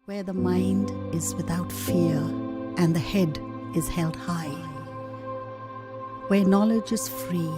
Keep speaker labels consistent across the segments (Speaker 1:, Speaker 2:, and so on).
Speaker 1: where the mind is without fear and the head is held high, where knowledge is free.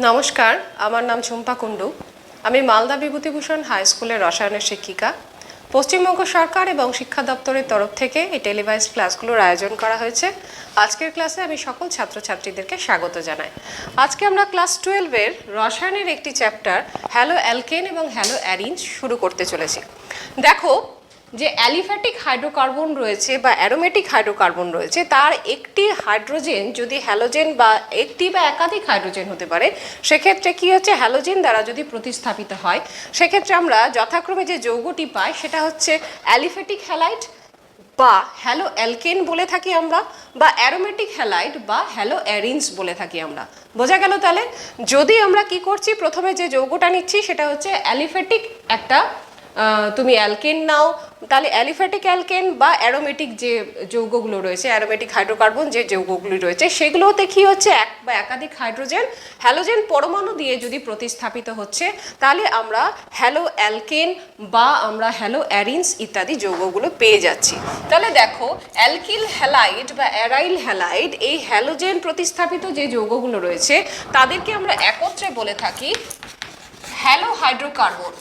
Speaker 2: নমস্কার, আমার নাম ঝুম্পা কুণ্ডু। আমি Malda Bibhutibhushan high স্কুলের রসায়নের শিক্ষিকা। পশ্চিমবঙ্গ সরকার এবং শিক্ষা দপ্তরের তরফ থেকে এই টেলিভাইজ ক্লাসগুলোর আয়োজন করা হয়েছে। আজকের ক্লাসে আমি সকল ছাত্রছাত্রীদেরকে স্বাগত জানাই। আজকে আমরা ক্লাস 12-এর রসায়নের একটি চ্যাপ্টার হ্যালো অ্যালকেন এবং হ্যালো অ্যারিনস শুরু করতে চলেছি। দেখো, যে অ্যালিফ্যাটিক হাইড্রোকার্বন রয়েছে বা অ্যারোমেটিক হাইড্রোকার্বন রয়েছে, তার একটি হাইড্রোজেন যদি হ্যালোজেন বা একটি বা একাধিক হাইড্রোজেন হতে পারে, সেক্ষেত্রে কি হচ্ছে, হ্যালোজেন দ্বারা যদি প্রতিস্থাপিত হয়, সেক্ষেত্রে আমরা যথাক্রমে যে যৌগটি পাই সেটা হচ্ছে অ্যালিফ্যাটিক হ্যালাইড বা হ্যালো অ্যালকেন বলে থাকি আমরা, বা অ্যারোমেটিক হ্যালাইড বা হ্যালো অ্যারিনস বলে থাকি আমরা। বোঝা গেল? তাহলে যদি আমরা কি করছি, প্রথমে যে যৌগটা নিচ্ছি সেটা হচ্ছে অ্যালিফ্যাটিক একটা, তুমি অ্যালকেন নাও, তাহলে অ্যালিফ্যাটিক অ্যালকেন বা অ্যারোমেটিক যে যৌগগুলো রয়েছে, অ্যারোমেটিক হাইড্রোকার্বন যে যৌগগুলি রয়েছে, সেগুলোতে কি হচ্ছে, এক বা একাধিক হাইড্রোজেন হ্যালোজেন পরমাণু দিয়ে যদি প্রতিস্থাপিত হচ্ছে, তাহলে আমরা হ্যালো অ্যালকেন বা আমরা হ্যালো অ্যারিনস ইত্যাদি যৌগগুলো পেয়ে যাচ্ছি। তাহলে দেখো, অ্যালকিল হ্যালাইড বা অ্যারাইল হ্যালাইড, এই হ্যালোজেন প্রতিস্থাপিত যে যৌগগুলো রয়েছে তাদেরকে আমরা একত্রে বলে থাকি হ্যালো হাইড্রোকার্বন।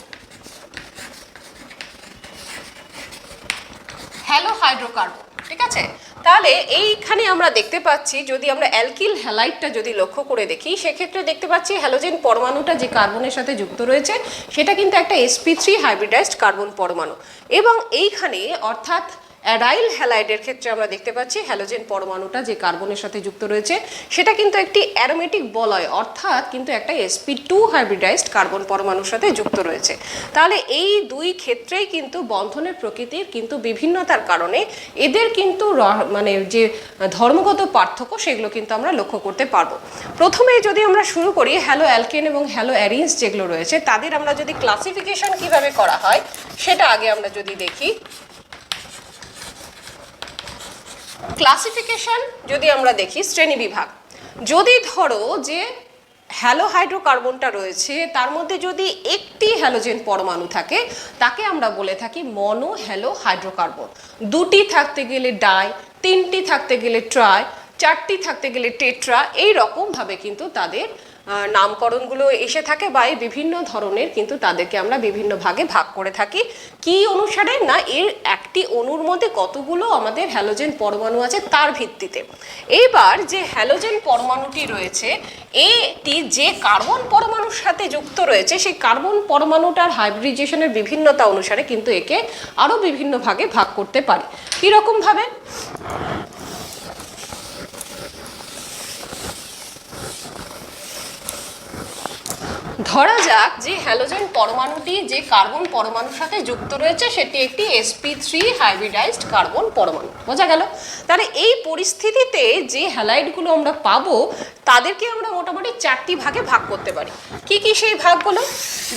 Speaker 2: হ্যালো হাইড্রোকার্বন, ঠিক আছে? তাহলে এইখানে আমরা দেখতে পাচ্ছি, যদি আমরা অ্যালকিল হ্যালাইডটা যদি লক্ষ্য করে দেখি, সেক্ষেত্রে দেখতে পাচ্ছি হ্যালোজেন পরমাণুটা যে কার্বনের সাথে যুক্ত রয়েছে সেটা কিন্তু একটা sp3 হাইব্রিডাইজড কার্বন পরমাণু, এবং এইখানে অর্থাৎ অ্যারাইল হ্যালাইডের ক্ষেত্রে আমরা দেখতে পাচ্ছি হ্যালোজেন পরমাণুটা যে কার্বনের সাথে যুক্ত রয়েছে সেটা কিন্তু একটি অ্যারোমেটিক বলয়, অর্থাৎ কিন্তু একটা sp2 হাইব্রিডাইজড কার্বন পরমাণুর সাথে যুক্ত রয়েছে। তাহলে এই দুই ক্ষেত্রেই কিন্তু বন্ধনের প্রকৃতির কিন্তু বিভিন্নতার কারণে এদের কিন্তু মানে যে ধর্মগত পার্থক্য সেগুলো কিন্তু আমরা লক্ষ্য করতে পারবো। প্রথমে যদি আমরা শুরু করি, হ্যালো অ্যালকেন এবং হ্যালো অ্যারিনস যেগুলো রয়েছে তাদের আমরা যদি ক্লাসিফিকেশন কিভাবে করা হয় সেটা আগে আমরা যদি দেখি। ক্লাসিফিকেশন যদি আমরা দেখি, শ্রেণীবিভাগ, যদি ধরো যে হ্যালো হাইড্রোকার্বনটা রয়েছে তার মধ্যে যদি একটি হ্যালোজেন পরমাণু থাকে তাকে আমরা বলে থাকি মনো হ্যালো হাইড্রোকার্বন, দুটি থাকতে গেলে ডাই, তিনটি থাকতে গেলে ট্রাই, চারটি থাকতে গেলে টেট্রা, এই রকমভাবে কিন্তু তাদের নামকরণগুলো এসে থাকে, বা এই বিভিন্ন ধরনের কিন্তু তাদেরকে আমরা বিভিন্ন ভাগে ভাগ করে থাকি। কি অনুসারে না, এর একটি অণুর মধ্যে কতগুলো আমাদের হ্যালোজেন পরমাণু আছে তার ভিত্তিতে। এইবার যে হ্যালোজেন পরমাণুটি রয়েছে এটি যে কার্বন পরমাণুর সাথে যুক্ত রয়েছে, সেই কার্বন পরমাণুটার হাইব্রিডাইজেশনের বিভিন্নতা অনুসারে কিন্তু একে আরও বিভিন্ন ভাগে ভাগ করতে পারি। কীরকম ভাবে? ধরা যাক যে হ্যালোজেন পরমাণুটি যে কার্বন পরমাণুর সাথে যুক্ত রয়েছে সেটি একটি sp3 হাইব্রিডাইজড কার্বন পরমাণু। বোঝা গেল? তাহলে এই পরিস্থিতিতে যে হ্যালাইডগুলো আমরা পাবো তাদেরকে আমরা মোটামুটি চারটি ভাগে ভাগ করতে পারি। কি কি সেই ভাগগুলো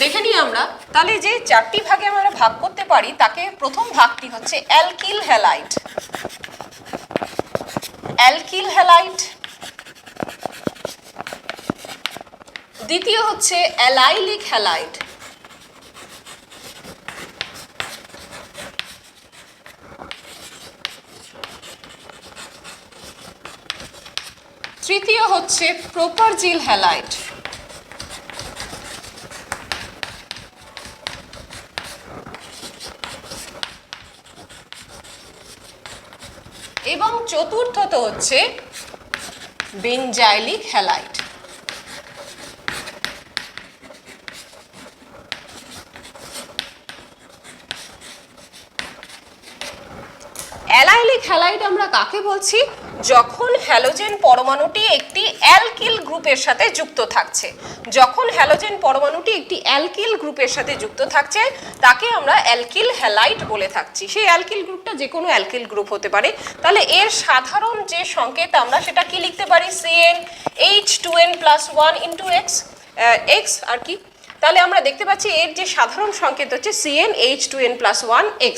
Speaker 2: দেখে নিই আমরা। তাহলে যে চারটি ভাগে আমরা ভাগ করতে পারি, তাকে প্রথম ভাগটি হচ্ছে অ্যালকিল হ্যালাইড। Alkyl halide. দ্বিতীয় হচ্ছে অ্যালাইলিক হ্যালাইড। তৃতীয় হচ্ছে প্রোপারজিল হ্যালাইড। এবং চতুর্থত হচ্ছে বেনজাইলিক হ্যালাইড। অ্যালাইলিক হ্যালাইড আমরা কাকে বলছি? যখন হ্যালোজেন পরমাণুটি একটি অ্যালকিল গ্রুপের সাথে যুক্ত থাকছে, যখন হ্যালোজেন পরমাণুটি একটি অ্যালকিল গ্রুপের সাথে যুক্ত থাকছে তাকে আমরা অ্যালকিল হ্যালাইড বলে থাকছি। সেই অ্যালকিল গ্রুপটা যে কোনো অ্যালকিল গ্রুপ হতে পারে। তাহলে এর সাধারণ যে সংকেত আমরা সেটা কি লিখতে পারি? CnH2n+1 * x আর কি। তাহলে আমরা দেখতে পাচ্ছি এর যে সাধারণ সংকেত হচ্ছে CnH2n+1 x।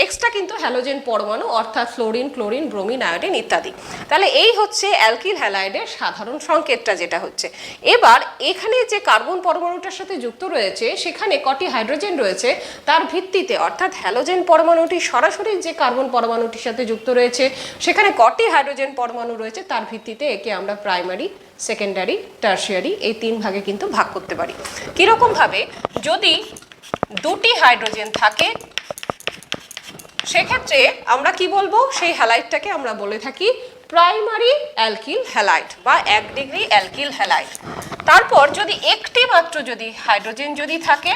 Speaker 2: এক্সটা কিন্তু হ্যালোজেন পরমাণু, অর্থাৎ ফ্লোরিন, ক্লোরিন, ব্রোমিন, আয়োডিন ইত্যাদি। তাহলে এই হচ্ছে অ্যালকিল হ্যালাইডের সাধারণ সংকেতটা যেটা হচ্ছে। এবার এখানে যে কার্বন পরমাণুটার সাথে যুক্ত রয়েছে সেখানে কটি হাইড্রোজেন রয়েছে তার ভিত্তিতে, অর্থাৎ হ্যালোজেন পরমাণুটি সরাসরি যে কার্বন পরমাণুটির সাথে যুক্ত রয়েছে সেখানে কটি হাইড্রোজেন পরমাণু রয়েছে তার ভিত্তিতে একে আমরা প্রাইমারি, সেকেন্ডারি, টারশিয়ারি এই 3 ভাগে কিন্তু ভাগ করতে পারি। কিরকম ভাবে? যদি দুটি হাইড্রোজেন থাকে সেক্ষেত্রে আমরা কি বলবো? সেই হ্যালাইডটাকে আমরা বলে থাকি প্রাইমারি অ্যালকিল হ্যালাইড বা 1 ডিগ্রি অ্যালকিল হ্যালাইড। তারপর যদি একটি মাত্র যদি হাইড্রোজেন যদি থাকে,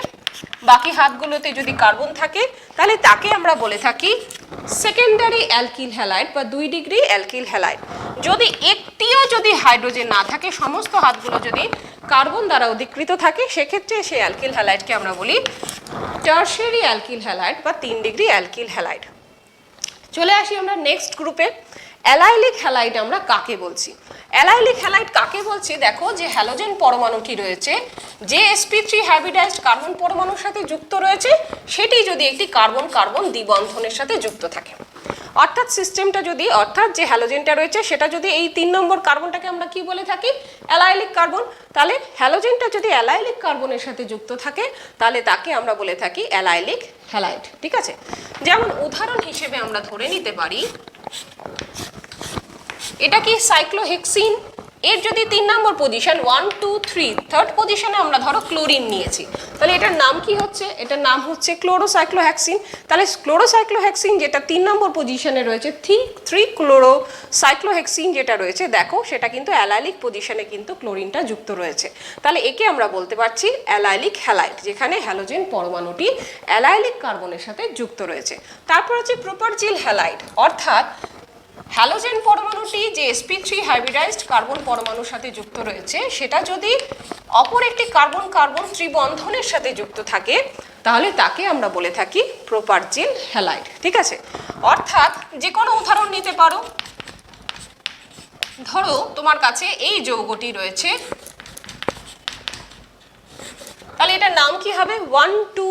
Speaker 2: বাকি হাতগুলোতে যদি কার্বন থাকে, তাহলে তাকে আমরা বলে থাকি সেকেন্ডারি অ্যালকিল হ্যালাইড বা 2 ডিগ্রি অ্যালকিল হ্যালাইড। যদি একটিও যদি হাইড্রোজেন না থাকে, সমস্ত হাতগুলো যদি কার্বন দ্বারা অধিকৃত থাকে, সেক্ষেত্রে সেই অ্যালকিল হ্যালাইডকে আমরা বলি টারশিয়ারি অ্যালকিল হ্যালাইড বা 3 ডিগ্রি অ্যালকিল হ্যালাইড। চলে আসি আমরা নেক্সট গ্রুপে। অ্যালাইলিক হ্যালাইড আমরা কাকে বলছি? অ্যালাইলিক হ্যালাইড কাকে বলছি? দেখো, যে হ্যালোজেন পরমাণুটি রয়েছে, যে sp3 হাইব্রিডাইজড কার্বন পরমাণুর সাথে যুক্ত রয়েছে, সেটি যদি একটি কার্বন কার্বন দ্বিবন্ধনের সাথে যুক্ত থাকে, অর্থাৎ সিস্টেমটা যদি, অর্থাৎ যে হ্যালোজেনটা রয়েছে সেটা যদি এই 3 নম্বর কার্বনটাকে আমরা কি বলে থাকি? Allylic carbon. তাহলে হ্যালোজেনটা যদি অ্যালাইলিক কার্বনের সাথে যুক্ত থাকে তাহলে তাকে আমরা বলে থাকি অ্যালাইলিক হ্যালাইড। ঠিক আছে? যেমন উদাহরণ হিসেবে আমরা ধরে নিতে পারি, এটা কি সাইক্লোহেক্সিন, এর যদি 3 নম্বর পজিশন 1 2 3, থার্ড পজিশনে আমরা ধরো ক্লোরিন নিয়েছি, তাহলে এটার নাম কি হচ্ছে? এটার নাম হচ্ছে ক্লোরোসাইক্লোহেক্সিন। তাহলে ক্লোরোসাইক্লোহেক্সিন যেটা 3 নম্বর পজিশনে রয়েছে, 3 ক্লোরোসাইক্লোহেক্সিন যেটা রয়েছে, দেখো সেটা কিন্তু অ্যালাইলিক পজিশনে কিন্তু ক্লোরিনটা যুক্ত রয়েছে। তাহলে একে আমরা বলতে পারছি অ্যালাইলিক হ্যালাইড, যেখানে হ্যালোজেন পরমাণুটি অ্যালাইলিক কার্বনের সাথে যুক্ত রয়েছে। তারপর হচ্ছে প্রোপারজিল হ্যালাইড, অর্থাৎ হ্যালোজেন পরমাণুটি যে sp3 হাইব্রিডাইজড কার্বন পরমাণুর সাথে যুক্ত রয়েছে সেটা যদি অপর একটি কার্বন কার্বন ত্রিবন্ধনের সাথে যুক্ত থাকে তাহলে তাকে আমরা বলে থাকি প্রোপারজিল হ্যালাইড। ঠিক আছে? অর্থাৎ যে কোনো উদাহরণ নিতে পারো, ধরো তোমার কাছে এই যৌগটি রয়েছে, তাহলে এটার নাম কি হবে? 1 2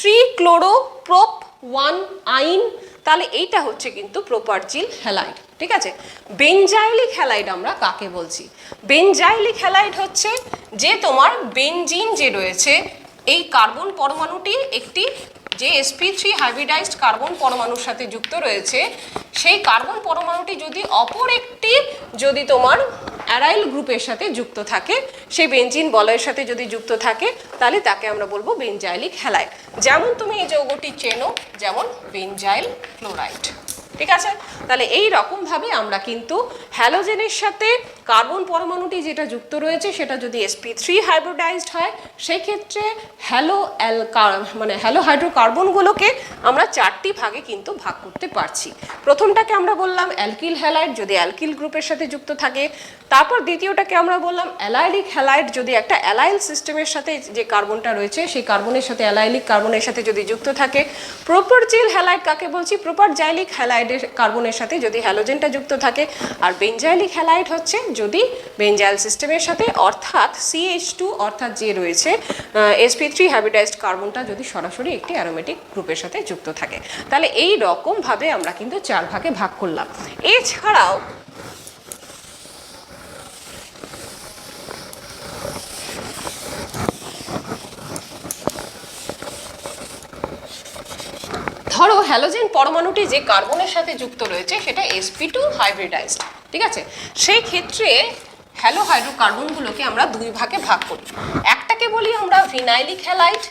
Speaker 2: 3 ক্লোরো প্রোপ 1 আইন। তাহলে এইটা হচ্ছে কিন্তু প্রোপারজিল হ্যালাইড। ঠিক আছে? বেনজাইলিক হ্যালাইড আমরা কাকে বলছি? বেনজাইলিক হ্যালাইড হচ্ছে যে তোমার বেনজিন যে রয়েছে, এই কার্বন পরমাণুটি একটি যে sp3 হাইব্রিডাইজড কার্বন পরমাণুর সাথে যুক্ত রয়েছে, সেই কার্বন পরমাণুটি যদি অপর একটি যদি তোমার অ্যারাইল গ্রুপের সাথে যুক্ত থাকে, সেই বেনজিন বলয়ের সাথে যদি যুক্ত থাকে, তাহলে তাকে আমরা বলবো বেনজাইলিক হ্যালাইড। যেমন তুমি এই যৌগটি চেনো, যেমন বেনজাইল ক্লোরাইড। ঠিক আছে? তাহলে এই রকমভাবে আমরা কিন্তু হ্যালোজেনের সাথে কার্বন পরমাণুটি যেটা যুক্ত রয়েছে সেটা যদি sp3 হাইব্রিডাইজড হয়, সেক্ষেত্রে হ্যালো হাইড্রোকার্বনগুলোকে আমরা 4টি ভাগে কিন্তু ভাগ করতে পারছি। প্রথমটাকে আমরা বললাম অ্যালকিল হ্যালাইড, যদি অ্যালকিল গ্রুপের সাথে যুক্ত থাকে। তারপর দ্বিতীয়টাকে আমরা বললাম অ্যালাইলিক হ্যালাইড, যদি একটা অ্যালাইল সিস্টেমের সাথে যে কার্বনটা রয়েছে সেই কার্বনের সাথে অ্যালাইলিক কার্বনের সাথে যদি যুক্ত থাকে। প্রোপারজিল হ্যালাইড কাকে বলছি? প্রোপারজাইলিক হ্যালাইডের কার্বনের সাথে যদি হ্যালোজেনটা যুক্ত থাকে। আর বেনজাইলিক হ্যালাইড হচ্ছে যদি বেনজাইল সিস্টেমের সাথে, অর্থাৎ CH2 অর্থাৎ যে রয়েছে sp3 হাইব্রিডাইজড কার্বনটা যদি সরাসরি একটি অ্যারোমেটিক গ্রুপের সাথে যুক্ত থাকে। তাহলে এই রকমভাবে আমরা কিন্তু 4 ভাগে ভাগ করলাম। এছাড়াও ধরো হ্যালোজেন পরমাণুটি যে কার্বনের সাথে যুক্ত রয়েছে সেটা sp2 হাইব্রিডাইজড। ঠিক আছে? সেই ক্ষেত্রে হ্যালো হাইড্রোকার্বনগুলোকে আমরা 2 ভাগে ভাগ করি। একটাকে বলি আমরা ভিনাইলিক হ্যালাইড,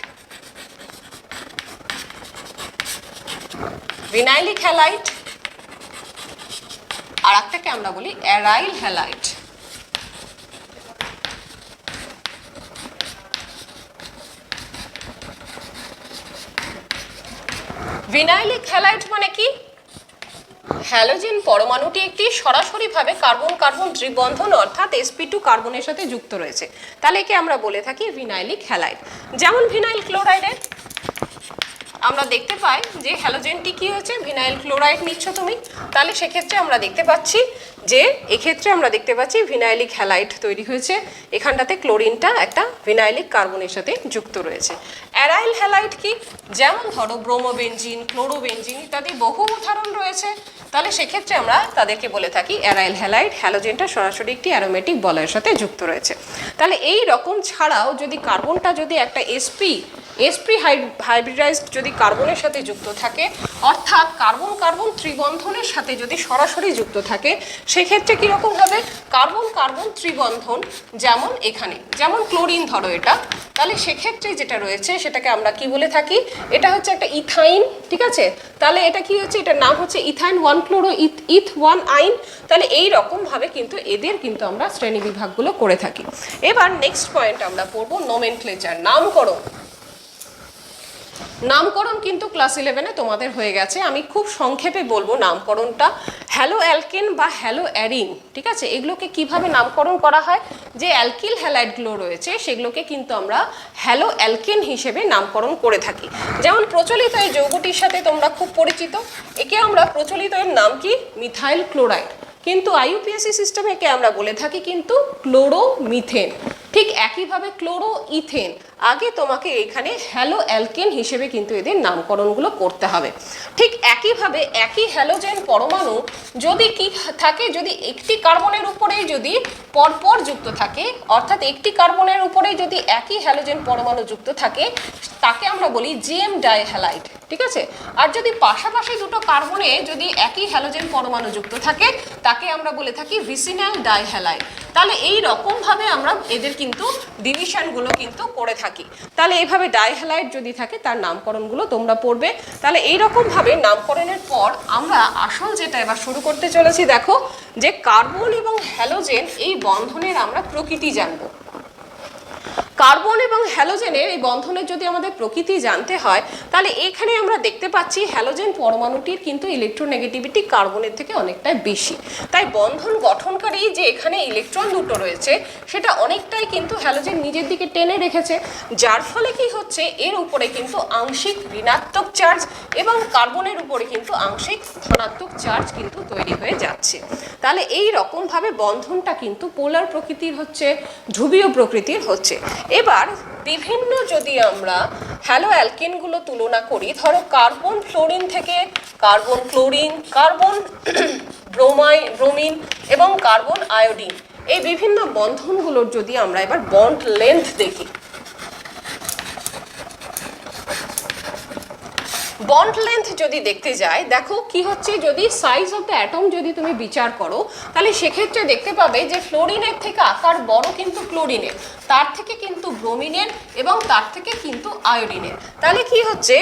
Speaker 2: আর একটাকে আমরা বলি অ্যারাইল হ্যালাইড। ভিনাইলিক হ্যালাইড মানে কি? হ্যালোজেন পরমাণুটি একটি সরাসরিভাবে কার্বন কার্বন ত্রিবন্ধন অর্থাৎ sp2 কার্বনের সাথে যুক্ত রয়েছে, তাহলে একে আমরা বলে থাকি ভিনাইলিক হ্যালাইড। যেমন ভিনাইল ক্লোরাইডের আমরা দেখতে পাই যে হ্যালোজেনটি কি হচ্ছে, ভিনাইল ক্লোরাইড নিচ্ছ তুমি, তাহলে সেক্ষেত্রে আমরা দেখতে পাচ্ছি যে এক্ষেত্রে আমরা দেখতে পাচ্ছি ভিনাইলিক হ্যালাইড তৈরি হয়েছে, এখানটাতে ক্লোরিনটা একটা ভিনাইলিক কার্বনের সাথে যুক্ত রয়েছে। অ্যারাইল হ্যালাইড কি, যেমন ধরো ব্রোমোবেনজিন, ক্লোরোবেনজিন ইত্যাদি বহু উদাহরণ রয়েছে, তাহলে সেক্ষেত্রে আমরা তাদেরকে বলে থাকি অ্যারাইল হ্যালাইড। হ্যালোজেনটা সরাসরি একটি অ্যারোমেটিক বলয়ের সাথে যুক্ত রয়েছে। তাহলে এই রকম ছাড়াও যদি কার্বনটা যদি একটা sp হাইব্রিডাইজড যদি কার্বনের সাথে যুক্ত থাকে, অর্থাৎ কার্বন কার্বন ত্রিবন্ধনের সাথে যদি সরাসরি যুক্ত থাকে, সেক্ষেত্রে কীরকম হবে, কার্বন কার্বন ত্রিবন্ধন, যেমন এখানে যেমন ক্লোরিন ধরো এটা, তাহলে সেক্ষেত্রে যেটা রয়েছে সেটাকে আমরা কি বলে থাকি, এটা হচ্ছে একটা ইথাইন, ঠিক আছে, তাহলে এটা কি হচ্ছে, এটার নাম হচ্ছে ইথাইন 1 ক্লোরো ইথ 1 আইন। তাহলে এই রকমভাবে কিন্তু এদের কিন্তু আমরা শ্রেণী বিভাগগুলো করে থাকি। এবার নেক্সট পয়েন্ট আমরা পড়বো নোমেনক্লেচার, নামকরণ। নামকরণ কিন্তু ক্লাস 11-এ তোমাদের হয়ে গেছে, আমি খুব সংক্ষেপে বলবো নামকরণটা। হ্যালো অ্যালকেন বা হ্যালো অ্যারিন, ঠিক আছে, এগুলোকে কিভাবে নামকরণ করা হয়, যে অ্যালকিল হ্যালাইডগুলো রয়েছে সেগুলোকে কিন্তু আমরা হ্যালো অ্যালকেন হিসেবে নামকরণ করে থাকি। যেমন প্রচলিত এই যৌগটির সাথে তোমরা খুব পরিচিত, একে আমরা প্রচলিত এর নাম কি, মিথাইল ক্লোরাইড, কিন্তু আইইউপিএসসি সিস্টেমে একে আমরা বলে থাকি কিন্তু ক্লোরোমিথেন। ঠিক একইভাবে ক্লোরো ইথেন, আগে তোমাকে এখানে হ্যালো অ্যালকেন হিসেবে কিন্তু এদের নামকরণগুলো করতে হবে। ঠিক একইভাবে একই হ্যালোজেন পরমাণু যদি কি থাকে, যদি একটি কার্বনের উপরেই যদি পরপর যুক্ত থাকে, অর্থাৎ একটি কার্বনের উপরেই যদি একই হ্যালোজেন পরমাণু যুক্ত থাকে, তাকে আমরা বলি জিএম ডাইহ্যালাইড, ঠিক আছে। আর যদি পাশাপাশি দুটো কার্বনে যদি একই হ্যালোজেন পরমাণু যুক্ত থাকে, তাকে আমরা বলে থাকি ভিসিনাল ডাইহ্যালাইড। তাহলে এই রকমভাবে আমরা এদের কিন্তু ডিভিশনগুলো কিন্তু করে থাকি। তাহলে এইভাবে ডাইহ্যালাইড যদি থাকে তার নামকরণগুলো তোমরা পড়বে। তাহলে এই রকমভাবে নামকরণের পর আমরা আসল যেটা এবার শুরু করতে চলেছি, দেখো যে কার্বন এবং হ্যালোজেন এই বন্ধনের আমরা প্রকৃতি জানবো। কার্বন এবং হ্যালোজেনের এই বন্ধনের যদি আমাদের প্রকৃতি জানতে হয়, তাহলে এখানে আমরা দেখতে পাচ্ছি হ্যালোজেন পরমাণুটির কিন্তু ইলেকট্রোনেগেটিভিটি কার্বনের থেকে অনেকটাই বেশি, তাই বন্ধন গঠনকারী যে এখানে ইলেকট্রন দুটো রয়েছে সেটা অনেকটাই কিন্তু হ্যালোজেন নিজের দিকে টেনে রেখেছে, যার ফলে কি হচ্ছে, এর উপরে কিন্তু আংশিক ঋণাত্মক চার্জ এবং কার্বনের উপরে কিন্তু আংশিক ধনাত্মক চার্জ কিন্তু তৈরি হয়ে যাচ্ছে। তাহলে এই রকমভাবে বন্ধনটা কিন্তু পোলার প্রকৃতির হচ্ছে, ধ্রুবীয় প্রকৃতির হচ্ছে। এবার বিভিন্ন যদি আমরা হ্যালো অ্যালকেনগুলো তুলনা করি, ধরো কার্বন ফ্লোরিন থেকে কার্বন ক্লোরিন, কার্বন ব্রোমিন এবং কার্বন আয়োডিন, এই বিভিন্ন বন্ধনগুলোর যদি আমরা এবার বন্ড লেন্থ দেখি, বন্ড লেন্থ যদি দেখতে যাই, দেখো কি হচ্ছে, যদি সাইজ অফ দ্য অ্যাটম যদি তুমি বিচার করো, তাহলে সেক্ষেত্রে দেখতে পাবে যে ফ্লোরিনের থেকে আকার বড় কিন্তু ক্লোরিনের, তার থেকে কিন্তু ব্রোমিনের এবং তার থেকে কিন্তু আয়োডিনের। তাহলে কি হচ্ছে,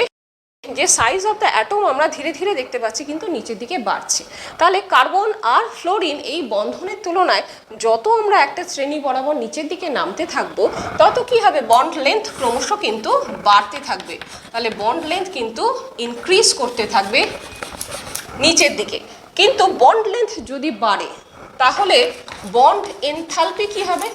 Speaker 2: যে সাইজ অফ দ্য অ্যাটম আমরা ধীরে ধীরে দেখতে পাচ্ছি কিন্তু নিচের দিকে বাড়ছে। তাহলে কার্বন আর ফ্লোরিন এই বন্ধনের তুলনায় যত আমরা একটা শ্রেণী বরাবর নিচের দিকে নামতে থাকবো, তত কি হবে, বন্ড লেন্থ ক্রমশ কিন্তু বাড়তে থাকবে। তাহলে বন্ড লেন্থ কিন্তু ইনক্রিজ করতে থাকবে নিচের দিকে। কিন্তু বন্ড লেন্থ যদি বাড়ে, তাহলে বন্ড এনথালপি কি হবে,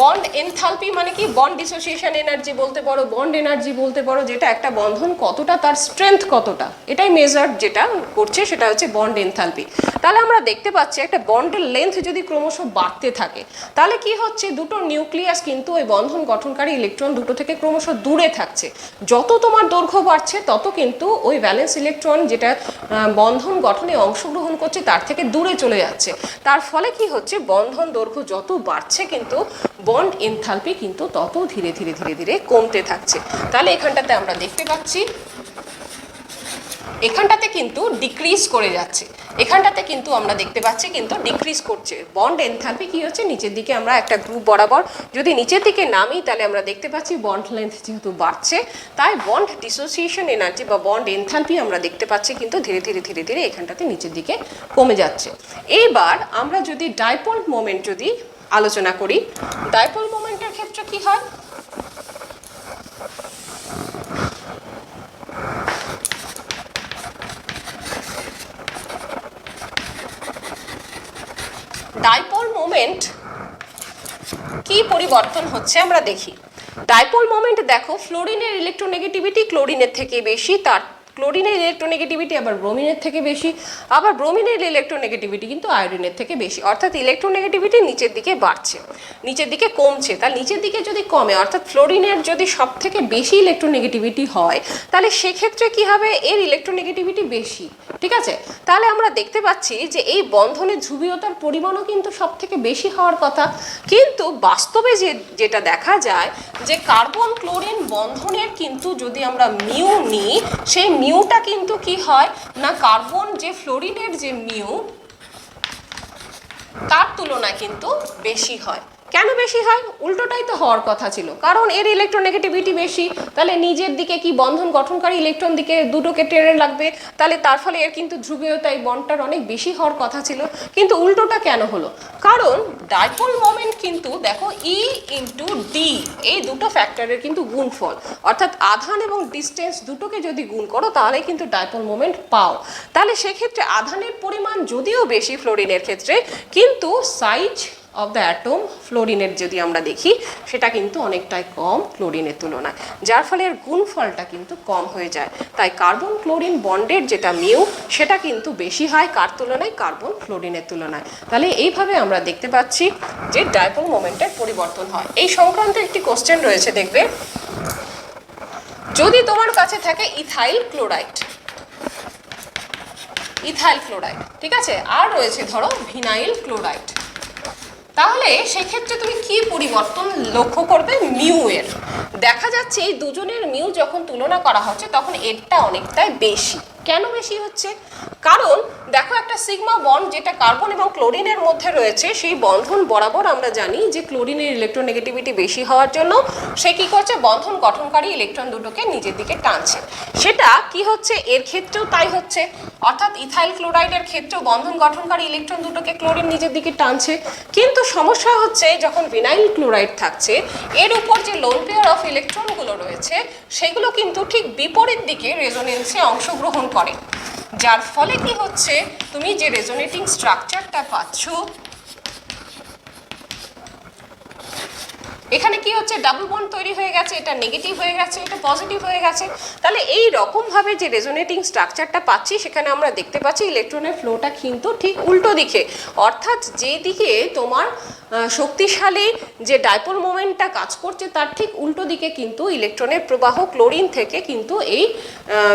Speaker 2: বন্ড এনথালপি মানে কি, বন্ড ডিসোসিয়েশন এনার্জি বলতে পারো, বন্ড এনার্জি বলতে পারো, যেটা একটা বন্ধন কতটা, তার স্ট্রেংথ কতটা, এটাই মেজার যেটা করছে সেটা হচ্ছে বন্ড এনথালপি। তাহলে আমরা দেখতে পাচ্ছি একটা বন্ডের লেন্থ যদি ক্রমশ বাড়তে থাকে, তাহলে কি হচ্ছে, দুটো নিউক্লিয়াস কিন্তু ওই বন্ধন গঠনকারী ইলেকট্রন দুটো থেকে ক্রমশ দূরে থাকছে। যত তোমার দৈর্ঘ্য বাড়ছে তত কিন্তু ওই ভ্যালেন্স ইলেকট্রন যেটা বন্ধন গঠনে অংশগ্রহণ করছে তার থেকে দূরে চলে যাচ্ছে। তার ফলে কি হচ্ছে, বন্ধন দৈর্ঘ্য যত বাড়ছে কিন্তু বন্ড এনথালপি কিন্তু তত ধীরে ধীরে ধীরে ধীরে কমতে থাকছে। তাহলে এখানটাতে আমরা দেখতে পাচ্ছি এখানটাতে কিন্তু ডিক্রিজ করে যাচ্ছে, এখানটাতে কিন্তু আমরা দেখতে পাচ্ছি কিন্তু ডিক্রিজ করছে। বন্ড এনথালপি কি হচ্ছে, নিচের দিকে আমরা একটা গ্রুপ বরাবর যদি নিচের দিকে নামি, তাহলে আমরা দেখতে পাচ্ছি বন্ড লেন্থ যেহেতু বাড়ছে, তাই বন্ড ডিসোসিয়েশন এনার্জি বা বন্ড এনথালপি আমরা দেখতে পাচ্ছি কিন্তু ধীরে ধীরে ধীরে ধীরে এখানটাতে নিচের দিকে কমে যাচ্ছে। এইবার আমরা যদি ডাইপোল মোমেন্ট যদি আলোচনা করি, ডাইপোল মোমেন্টের ক্ষেত্রে কি হয়, ডাইপোল মোমেন্ট কি পরিবর্তন হচ্ছে আমরা দেখি। ডাইপোল মোমেন্ট দেখো, ফ্লোরিনের ইলেকট্রোনেগেটিভিটি ক্লোরিনের থেকে বেশি, তার ক্লোরিনের ইলেকট্রোনেগেটিভিটি আবার ব্রোমিনের থেকে বেশি, আবার ব্রোমিনের ইলেকট্রোনেগেটিভিটি কিন্তু আয়োডিনের থেকে বেশি, অর্থাৎ ইলেকট্রোনেগেটিভিটি নিচের দিকে বাড়ছে, নিচের দিকে কমছে। তার নিচের দিকে যদি কমে, অর্থাৎ ফ্লোরিনের যদি সব থেকে বেশি ইলেকট্রোনেগেটিভিটি হয়, তাহলে সেক্ষেত্রে কি হবে, এর ইলেকট্রোনেগেটিভিটি বেশি, ঠিক আছে। তাহলে আমরা দেখতে পাচ্ছি যে এই বন্ধনের ধ্রুবীয়তার পরিমাণও কিন্তু সব থেকে বেশি হওয়ার কথা, কিন্তু বাস্তবে যেটা দেখা যায় যে কার্বন ক্লোরিন বন্ধনের কিন্তু যদি আমরা মিউ নিই, সেই মিউটা কিন্তু কি হয় না, কার্বন যে ফ্লোরিনের যে মিউ তার তুলনায় কিন্তু বেশি হয়। কেন বেশি হয়? উল্টোটাই তো হওয়ার কথা ছিল, কারণ এর ইলেকট্রোনেগেটিভিটি বেশি, তাহলে নিজের দিকে কি বন্ধন গঠনকারী ইলেকট্রন দিকে দুটোকে টেনে লাগবে, তাহলে তার ফলে এর কিন্তু ধ্রুবীয়তা এই বন্ডটার অনেক বেশি হওয়ার কথা ছিল, কিন্তু উল্টোটা কেন হলো? কারণ ডাইপোল মোমেন্ট কিন্তু দেখো ই ইন্টু ডি এই দুটো ফ্যাক্টরের কিন্তু গুণফল, অর্থাৎ আধান এবং ডিস্টেন্স দুটোকে যদি গুণ করো তাহলে কিন্তু ডাইপোল মোমেন্ট পাও। তাহলে সেক্ষেত্রে আধানের পরিমাণ যদিও বেশি ফ্লোরিনের ক্ষেত্রে, কিন্তু সাইজ অফ দ্য অ্যাটম ফ্লোরিনের যদি আমরা দেখি সেটা কিন্তু অনেকটাই কম ক্লোরিনের তুলনায়, যার ফলে এর গুণফলটা কিন্তু কম হয়ে যায়। তাই কার্বন ক্লোরিন বন্ডের যেটা মিউ সেটা কিন্তু বেশি হয় কার তুলনায়, কার্বন ফ্লোরিনের তুলনায়। তাহলে এইভাবে আমরা দেখতে পাচ্ছি যে ডাইপোল মোমেন্টের পরিবর্তন হয়। এই সংক্রান্ত একটি কোশ্চেন রয়েছে, দেখবে যদি তোমার কাছে থাকে ইথাইল ক্লোরাইড, ইথাইল ক্লোরাইড, ঠিক আছে, আর রয়েছে ধরো ভিনাইল ক্লোরাইড, তাহলে সেক্ষেত্রে তুমি কি পরিবর্তন লক্ষ্য করবে মিউ এর? দেখা যাচ্ছে এই দুজনের মিউ যখন তুলনা করা হচ্ছে তখন এরটা অনেকটাই বেশি। কেন বেশি হচ্ছে? কারণ দেখো একটা সিগমা বন্ড যেটা কার্বন এবং ক্লোরিনের মধ্যে রয়েছে, সেই বন্ধন বরাবর আমরা জানি যে ক্লোরিনের ইলেকট্রোনেগেটিভিটি বেশি হওয়ার জন্য সে কি করছে, বন্ধন গঠনকারী ইলেকট্রন দুটোকে নিজের দিকে টানছে। সেটা কি হচ্ছে, এর ক্ষেত্রেও তাই হচ্ছে, অর্থাৎ ইথাইল ক্লোরাইডের ক্ষেত্রেও বন্ধন গঠনকারী ইলেকট্রন দুটোকে ক্লোরিন নিজের দিকে টানছে। কিন্তু সমস্যা হচ্ছে যখন ভিনাইল ক্লোরাইড থাকছে, এর উপর যে লোন পেয়ার অফ ইলেকট্রনগুলো রয়েছে সেগুলো কিন্তু ঠিক বিপরীত দিকে রেজোনেন্সে অংশগ্রহণ করে, যার ফলে কি হচ্ছে, তুমি যে রেজোনেটিং স্ট্রাকচারটা পাচ্ছ, এখানে কি হচ্ছে, ডাবল বন্ড তৈরি হয়ে গেছে, এটা নেগেটিভ হয়ে গেছে, এটা পজিটিভ হয়ে গেছে। তাহলে এই রকমভাবে যে রেজোনেটিং স্ট্রাকচারটা পাচ্ছি, সেখানে আমরা দেখতে পাচ্ছি ইলেকট্রনের ফ্লোটা কিন্তু ঠিক উল্টো দিকে, অর্থাৎ যেদিকে তোমার শক্তিশালী যে ডাইপোল মোমেন্টটা কাজ করছে তার ঠিক উল্টো দিকে কিন্তু ইলেকট্রনের প্রবাহ ক্লোরিন থেকে কিন্তু এই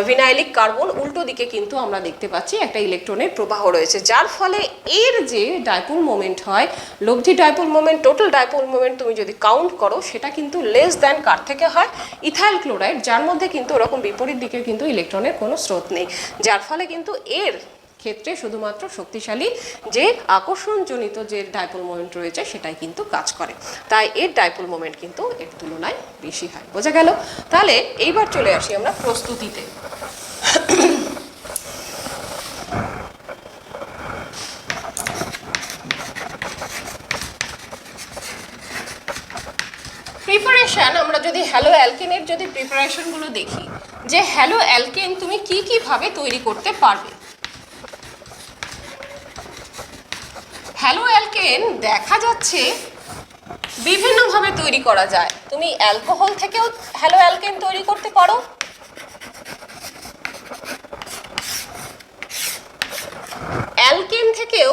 Speaker 2: ভিনাইলিক কার্বন উল্টো দিকে কিন্তু আমরা দেখতে পাচ্ছি একটা ইলেকট্রনের প্রবাহ রয়েছে, যার ফলে এর যে ডাইপোল মোমেন্ট হয়, লব্ধি dipole moment, total dipole moment তুমি যদি কাউন্ট করো সেটা কিন্তু লেস দ্যান কার থেকে হয়, ইথাইল ক্লোরাইড, যার মধ্যে কিন্তু ওরকম বিপরীত দিকে কিন্তু ইলেকট্রনের কোনো স্রোত নেই, যার ফলে কিন্তু এর ক্ষেত্রে শুধুমাত্র শক্তিশালী যে আকর্ষণজনিত যে ডাইপোল মোমেন্ট রয়েছে সেটাই কিন্তু কাজ করে। তাই এর ডাইপোল মোমেন্ট কিন্তু এর তুলনায় বেশি হয়। বোঝা গেল? তাহলে এইবার চলে আসি আমরা প্রস্তুতিতে। প্রিপারেশন, আমরা যদি হ্যালো অ্যালকেনের যদি প্রিপারেশনগুলো দেখি, যে হ্যালো অ্যালকেন তুমি কি কি ভাবে তৈরি করতে পারবে। হ্যালো অ্যালকেন দেখা যাচ্ছে বিভিন্নভাবে তৈরি করা যায়। তুমি অ্যালকোহল থেকেও হ্যালো অ্যালকেন তৈরি করতে পারো, অ্যালকেন থেকেও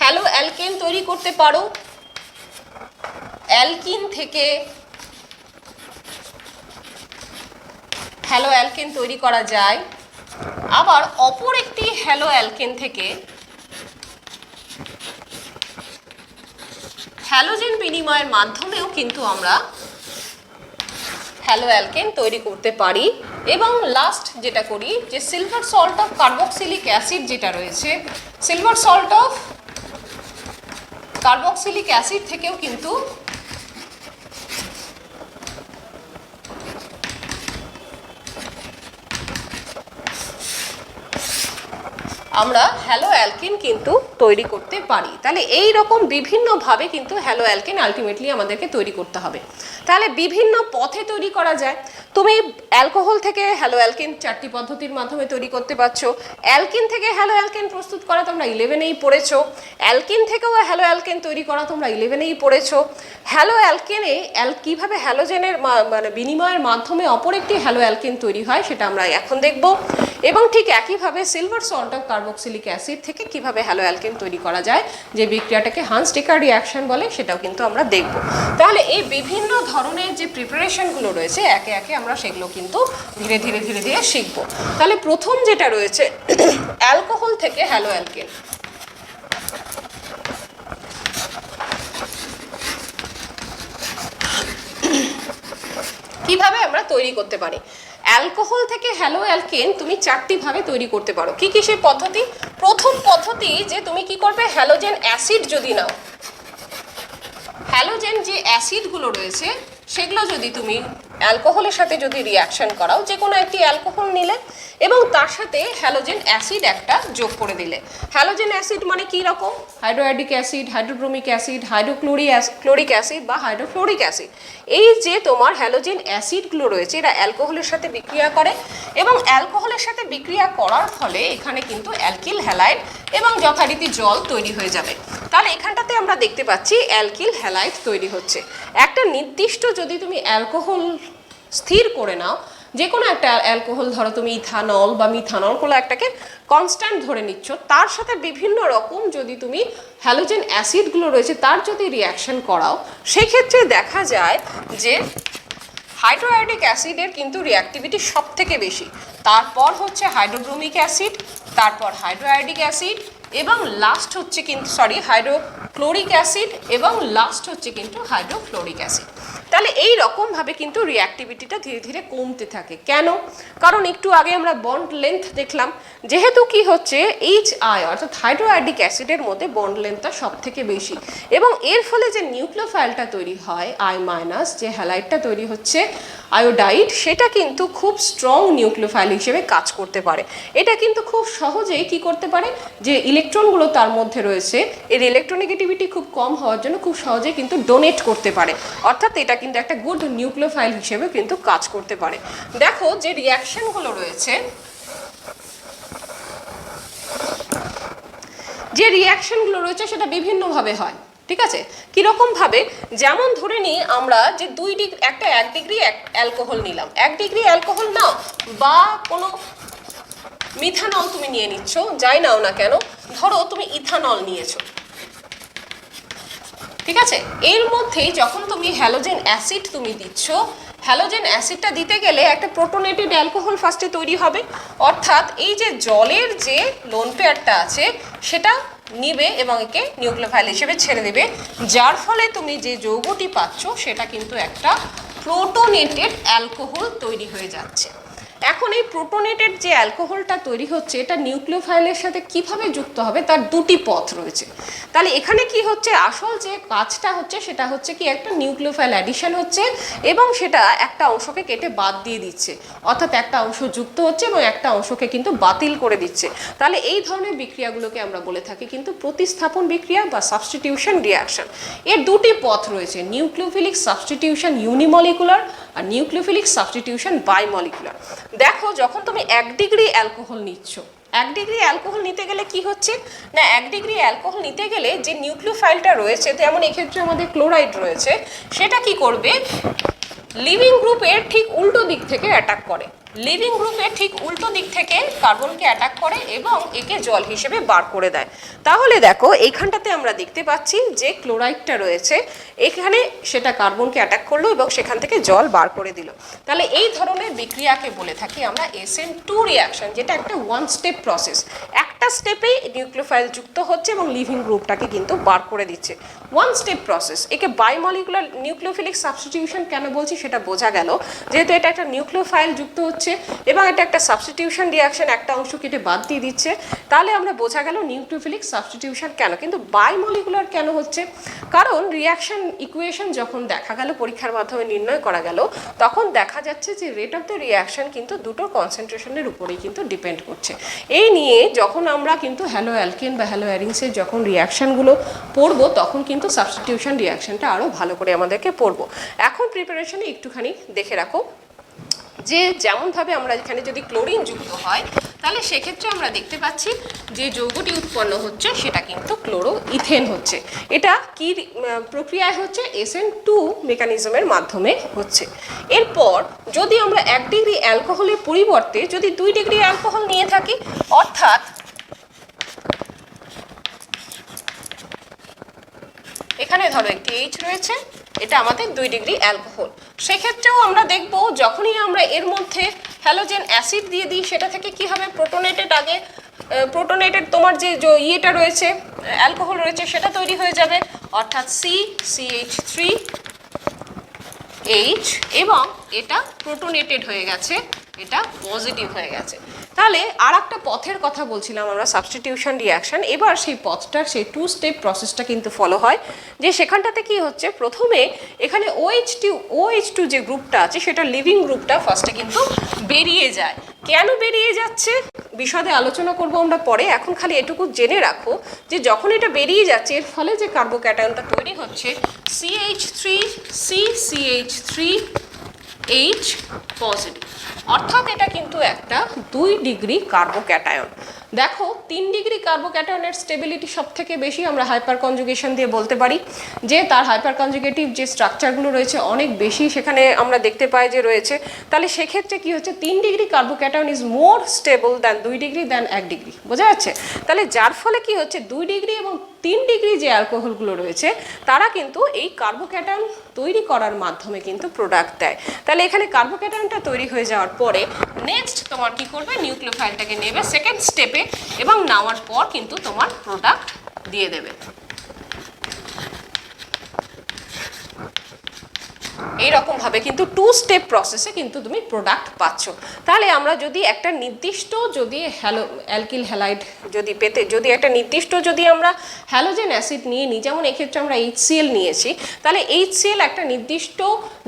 Speaker 2: হ্যালো অ্যালকেন তৈরি করতে পারো, অ্যালকিন থেকে হ্যালো অ্যালকেন তৈরি করা যায়, আবার অপর একটি হ্যালো অ্যালকেন থেকে হ্যালোজেন বিনিময়ের মাধ্যমেও কিন্তু আমরা হ্যালো অ্যালকেন তৈরি করতে পারি। এবং লাস্ট যেটা করি, যে silver salt of carboxylic acid যেটা রয়েছে, silver salt of carboxylic acid থেকেও কিন্তু আমরা হ্যালো অ্যালকেন কিন্তু তৈরি করতে পারি। তাহলে এই রকম বিভিন্নভাবে কিন্তু হ্যালো অ্যালকেন আলটিমেটলি আমাদেরকে তৈরি করতে হবে। তাহলে বিভিন্ন পথে তৈরি করা যায়। তুমি অ্যালকোহল থেকে হ্যালো অ্যালকেন 4টি পদ্ধতির মাধ্যমে তৈরি করতে পারছো। অ্যালকিন থেকে হ্যালো অ্যালকেন প্রস্তুত করা তোমরা 11এই পড়েছো। অ্যালকিন থেকেও হ্যালো অ্যালকেন তৈরি করা তোমরা 11এই পড়েছো। হ্যালো অ্যালকেনে কিভাবে হ্যালোজেনের মানে বিনিময়ের মাধ্যমে অপর একটি হ্যালো অ্যালকেন তৈরি হয় সেটা আমরা এখন দেখব। এবং ঠিক একইভাবে silver salt of carboxylic acid থেকে কিভাবে হ্যালো অ্যালকেন তৈরি করা যায়, যে বিক্রিয়াটাকে হান্স-ডেকার রিঅ্যাকশন বলে, সেটাও কিন্তু আমরা দেখব। তাহলে এই বিভিন্ন ধরনের যে প্রিপারেশনগুলো রয়েছে একে একে আমরা সেগুলো কিন্তু ধীরে ধীরে ধীরে ধীরে শিখব। তাহলে প্রথম যেটা রয়েছে অ্যালকোহল থেকে হ্যালো অ্যালকেন। কিভাবে আমরা তৈরি করতে পারি? অ্যালকোহল থেকে হ্যালো অ্যালকেন তুমি 4টি ভাবে তৈরি করতে পারো। কি কি সেই পদ্ধতি? প্রথম পদ্ধতি যে তুমি কি করবে, হ্যালোজেন অ্যাসিড যদি নাও, হ্যালোজেন যে অ্যাসিডগুলো রয়েছে সেগুলো যদি তুমি অ্যালকোহলের সাথে যদি রিঅ্যাকশন করাও, যে কোনো একটি অ্যালকোহল নিলে এবং তার সাথে হ্যালোজেন অ্যাসিড একটা যোগ করে দিলে। হ্যালোজেন অ্যাসিড মানে কি রকম? Hydroiodic acid, hydrobromic acid, hydrochloric acid বা হাইড্রোফ্লোরিক অ্যাসিড। এই যে তোমার হ্যালোজেন অ্যাসিডগুলো রয়েছে এরা অ্যালকোহলের সাথে বিক্রিয়া করে এবং অ্যালকোহলের সাথে বিক্রিয়া করার ফলে এখানে কিন্তু অ্যালকিল হ্যালাইড এবং যথারীতি জল তৈরি হয়ে যাবে। তাহলে এখানটাতে আমরা দেখতে পাচ্ছি অ্যালকিল হ্যালাইড তৈরি হচ্ছে। একটা নির্দিষ্ট যদি তুমি অ্যালকোহল স্থির করে নাও, যে কোনো একটা অ্যালকোহল ধরো তুমি ইথানল বা মিথানল কোনো একটাকে কনস্ট্যান্ট ধরে নিচ্ছ, তার সাথে বিভিন্ন রকম যদি তুমি হ্যালোজেন অ্যাসিডগুলো রয়েছে তার যদি রিঅ্যাকশন করাও, সেক্ষেত্রে দেখা যায় যে হাইড্রোয়াইডিক অ্যাসিডের কিন্তু রিঅ্যাক্টিভিটি সব থেকে বেশি। তারপর হচ্ছে হাইড্রোব্রোমিক অ্যাসিড, তারপর হাইড্রোয়াইডিক অ্যাসিড এবং লাস্ট হচ্ছে কিন্তু হাইড্রোক্লোরিক অ্যাসিড এবং লাস্ট হচ্ছে কিন্তু হাইড্রোফ্লোরিক অ্যাসিড। তাহলে এই রকমভাবে কিন্তু রিঅ্যাক্টিভিটিটা ধীরে ধীরে কমতে থাকে। কেন? কারণ একটু আগে আমরা বন্ড লেন্থ দেখলাম, যেহেতু কি হচ্ছে HI অর্থাৎ হাইড্রোয়াইডিক অ্যাসিডের মধ্যে বন্ড লেন্থটা সব থেকে বেশি এবং এর ফলে যে নিউক্লিওফাইলটা তৈরি হয় I- যে হ্যালাইডটা তৈরি হচ্ছে আয়োডাইড, সেটা কিন্তু খুব স্ট্রং নিউক্লিওফাইল হিসেবে কাজ করতে পারে। এটা কিন্তু খুব সহজেই কি করতে পারে, যে ইলেকট্রনগুলো তার মধ্যে রয়েছে এর ইলেকট্রোনেগেটিভিটি খুব কম হওয়ার জন্য খুব সহজেই কিন্তু ডোনেট করতে পারে, অর্থাৎ এটা কিন্তু একটা গুড নিউক্লিওফাইল হিসেবে কিন্তু কাজ করতে পারে। দেখো যে রিঅ্যাকশনগুলো রয়েছে, সেটা বিভিন্নভাবে হয়। ঠিক আছে, কিরকম ভাবে? যেমন ধরে নিই আমরা যে 1 ডিগ্রি অ্যালকোহল নিলাম, 1 ডিগ্রি অ্যালকোহল নাও বা কোনো মিথানল তুমি নিয়ে নিচ্ছ, যাই নাও না কেন, ধরো তুমি ইথানল নিয়েছো, ঠিক আছে, এর মধ্যেই যখন তুমি হ্যালোজেন অ্যাসিড তুমি দিচ্ছ, হ্যালোজেন অ্যাসিডটা দিতে গেলে একটা প্রোটোনেটেড অ্যালকোহল ফার্স্টে তৈরি হবে, অর্থাৎ এই যে জলের যে লোন পেয়ারটা আছে সেটা নিবে এবং একে নিউক্লিওফাইল হিসেবে ছেড়ে দেবে, যার ফলে তুমি যে যৌগটি পাচ্ছ সেটা কিন্তু একটা প্রোটোনেটেড অ্যালকোহল তৈরি হয়ে যাচ্ছে। এখন এই প্রোটোনেটেড যে অ্যালকোহলটা তৈরি হচ্ছে এটা নিউক্লিওফাইলের সাথে কিভাবে যুক্ত হবে তার 2টি পথ রয়েছে। তাহলে এখানে কি হচ্ছে, আসল যে কাজটা হচ্ছে সেটা হচ্ছে কি একটা নিউক্লিওফাইল অ্যাডিশন হচ্ছে এবং সেটা একটা অংশকে কেটে বাদ দিয়ে দিচ্ছে, অর্থাৎ একটা অংশ যুক্ত হচ্ছে এবং একটা অংশকে কিন্তু বাতিল করে দিচ্ছে। তাহলে এই ধরনের বিক্রিয়াগুলোকে আমরা বলে থাকি কিন্তু প্রতিস্থাপন বিক্রিয়া বা সাবস্টিটিউশন রিঅ্যাকশন। এর 2টি পথ রয়েছে, নিউক্লিওফিলিক সাবস্টিটিউশন ইউনিমলিকুলার আর নিউক্লিওফিলিক সাবস্টিটিউশন বাইমলিকুলার। দেখো যখন তুমি 1 ডিগ্রি অ্যালকোহল নিচ্ছ, 1 ডিগ্রি অ্যালকোহল নিতে গেলে কি হচ্ছে না, 1 ডিগ্রি অ্যালকোহল নিতে গেলে যে নিউক্লিওফাইলটা রয়েছে, যেমন এক্ষেত্রে আমাদের ক্লোরাইড রয়েছে, সেটা কি করবে, লিভিং গ্রুপের ঠিক উল্টো দিক থেকে অ্যাটাক করে, লিভিং গ্রুপের ঠিক উল্টো দিক থেকে কার্বনকে অ্যাটাক করে এবং একে জল হিসেবে বার করে দেয়। তাহলে দেখো এইখানটাতে আমরা দেখতে পাচ্ছি যে ক্লোরাইডটা রয়েছে এখানে সেটা কার্বনকে অ্যাটাক করলো এবং সেখান থেকে জল বার করে দিল। তাহলে এই ধরনের বিক্রিয়াকে বলে থাকি আমরা SN2 রিঅ্যাকশন, যেটা একটা 1 স্টেপ প্রসেস। একটা স্টেপেই নিউক্লিওফাইল যুক্ত হচ্ছে এবং লিভিং গ্রুপটাকে কিন্তু বার করে দিচ্ছে, 1 স্টেপ প্রসেস। একে বাইমলিকুলার নিউক্লিওফিলিক সাবস্টিটিউশন কেন বলছি সেটা বোঝা গেল, যেহেতু এটা একটা নিউক্লিওফাইল যুক্ত হচ্ছে এবং এটা একটা সাবস্টিটিউশন রিঅ্যাকশন, একটা অংশ কেটে বাদ দিয়ে দিচ্ছে, তাহলে আমরা বোঝা গেল নিউক্লিওফিলিক সাবস্টিটিউশন কেন। কিন্তু বাইমলিকুলার কেন হচ্ছে, কারণ রিঅ্যাকশন ইকুয়েশন যখন দেখা গেল পরীক্ষার মাধ্যমে নির্ণয় করা গেল, তখন দেখা যাচ্ছে যে রেট অফ দ্য রিঅ্যাকশন কিন্তু দুটো কনসেন্ট্রেশনের উপরেই কিন্তু ডিপেন্ড করছে। এই নিয়ে যখন আমরা কিন্তু হ্যালো অ্যালকেন বা হ্যালো অ্যারিংসের যখন রিঅ্যাকশনগুলো পড়বো তখন কিন্তু সাবস্টিটিউশন রিঅ্যাকশনটা আরও ভালো করে আমাদেরকে পড়বো। এখন প্রিপারেশনে একটুখানি দেখে রাখো যে যেমনভাবে আমরা এখানে যদি ক্লোরিন যুক্ত হয় তাহলে সেক্ষেত্রে আমরা দেখতে পাচ্ছি যে যৌগটি উৎপন্ন হচ্ছে সেটা কিন্তু ক্লোরো ইথেন হচ্ছে। এটা কি প্রক্রিয়ায় হচ্ছে? SN2 মেকানিজমের মাধ্যমে হচ্ছে। এরপর যদি আমরা 1 ডিগ্রি অ্যালকোহলের পরিবর্তে যদি 2 ডিগ্রি অ্যালকোহল নিয়ে থাকি, অর্থাৎ এখানে ধরো একটি H রয়েছে, এটা আমাদের 2 ডিগ্রি অ্যালকোহল, সেক্ষেত্রেও আমরা দেখব যখনই আমরা এর মধ্যে হ্যালোজেন অ্যাসিড দিয়ে দিই সেটা থেকে কি হবে? প্রোটোনেটেড আগে প্রোটোনেটেড তোমার যে ইয়েটা রয়েছে অ্যালকোহল রয়েছে সেটা তৈরি হয়ে যাবে, অর্থাৎ CH3H, এবং এটা প্রোটোনেটেড হয়ে গেছে, এটা পজিটিভ হয়ে গেছে। তাহলে আর একটা পথের কথা বলছিলাম আমরা, সাবস্টিটিউশন রিঅ্যাকশন। এবার সেই পথটার সেই 2 স্টেপ প্রসেসটা কিন্তু ফলো হয়, যে সেখানটাতে কি হচ্ছে? প্রথমে এখানে OH2 যে গ্রুপটা আছে সেটা লিভিং গ্রুপটা ফার্স্টে কিন্তু বেরিয়ে যায়। কেন বেরিয়ে যাচ্ছে বিশদে আলোচনা করব আমরা পরে, এখন খালি এটুকু জেনে রাখো যে যখন এটা বেরিয়ে যাচ্ছে এর ফলে যে কার্বোক্যাটায়নটা তৈরি হচ্ছে CH3CH3H পজিটিভ, অর্থাৎ এটা কিন্তু একটা 2 ডিগ্রি কার্বোক্যাটায়ন। দেখো 3 ডিগ্রি কার্বোক্যাটায়নের স্টেবিলিটি সব থেকে বেশি আমরা হাইপার কনজুগেশন দিয়ে বলতে পারি, যে তার হাইপার কনজুগেটিভ যে স্ট্রাকচারগুলো রয়েছে অনেক বেশি সেখানে আমরা দেখতে পাই যে রয়েছে। তাহলে সেক্ষেত্রে কি হচ্ছে? 3 degree carbocation is more stable than 2 degree than 1 degree, বোঝা যাচ্ছে? তাহলে যার ফলে কি হচ্ছে? 2 ডিগ্রি এবং 3 ডিগ্রি যে অ্যালকোহলগুলো রয়েছে তারা কিন্তু এই কার্বোক্যাটায়ন তৈরি করার মাধ্যমে কিন্তু প্রোডাক্ট দেয়। তাহলে এখানে কার্বোক্যাটায়নটা তৈরি হয়ে যাওয়ার পরে নেক্সট তোমার কি করবে? নিউক্লিওফাইলটাকে নেবে সেকেন্ড স্টেপে, এবং নেওয়ার পর কিন্তু তোমার প্রোডাক্ট দিয়ে দেবে। এইরকমভাবে কিন্তু 2 স্টেপ প্রসেসে কিন্তু তুমি প্রোডাক্ট পাচ্ছ। তাহলে আমরা যদি একটা নির্দিষ্ট যদি অ্যালকিল হ্যালাইড যদি পেতে যদি একটা নির্দিষ্ট যদি আমরা হ্যালোজেন অ্যাসিড নিয়ে নিই, যেমন এক্ষেত্রে আমরা HCl নিয়েছি, তাহলে HCl একটা নির্দিষ্ট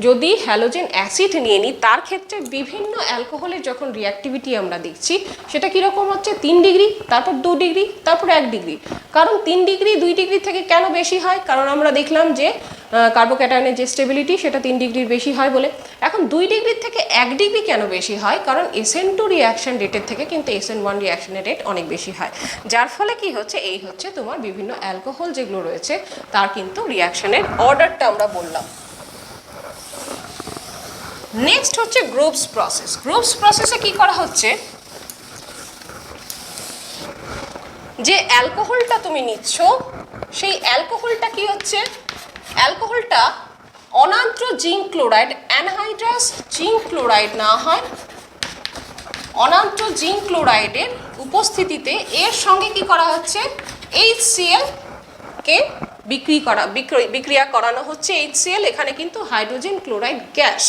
Speaker 2: যদি হ্যালোজেন অ্যাসিড নিয়ে নিই, তার ক্ষেত্রে বিভিন্ন অ্যালকোহলের যখন রিঅ্যাক্টিভিটি আমরা দেখছি সেটা কীরকম হচ্ছে? 3 ডিগ্রি, তারপর 2 ডিগ্রি, তারপর 1 ডিগ্রি। কারণ 3 ডিগ্রি 2 ডিগ্রি থেকে কেন বেশি হয়? কারণ আমরা দেখলাম যে কার্বোক্যাটায়নের যে স্টেবিলিটি সেটা 3 ডিগ্রির বেশি হয় বলে। এখন 2 ডিগ্রির থেকে 1 ডিগ্রি কেন বেশি হয়? কারণ SN2 রিঅ্যাকশন রেটের থেকে কিন্তু SN1 রিঅ্যাকশনের রেট অনেক বেশি হয়, যার ফলে কি হচ্ছে? এই হচ্ছে তোমার বিভিন্ন অ্যালকোহল যেগুলো রয়েছে তার কিন্তু রিঅ্যাকশনের অর্ডারটা আমরা বললাম। নেক্সট হচ্ছে গ্রুপস প্রসেস। গ্রুপস প্রসেসে কি করা হচ্ছে? যে অ্যালকোহলটা তুমি নিচ্ছ সেই অ্যালকোহলটা কি হচ্ছে? অ্যালকোহলটা অনার্দ্র zinc chloride, anhydrous zinc chloride না হয়, অনার্দ্র জিঙ্ক ক্লোরাইডের উপস্থিতিতে এর সঙ্গে কি করা হচ্ছে? HCl কে বিক্রিয়া করানো হচ্ছে। HCl এখানে কিন্তু হাইড্রোজেন ক্লোরাইড গ্যাস।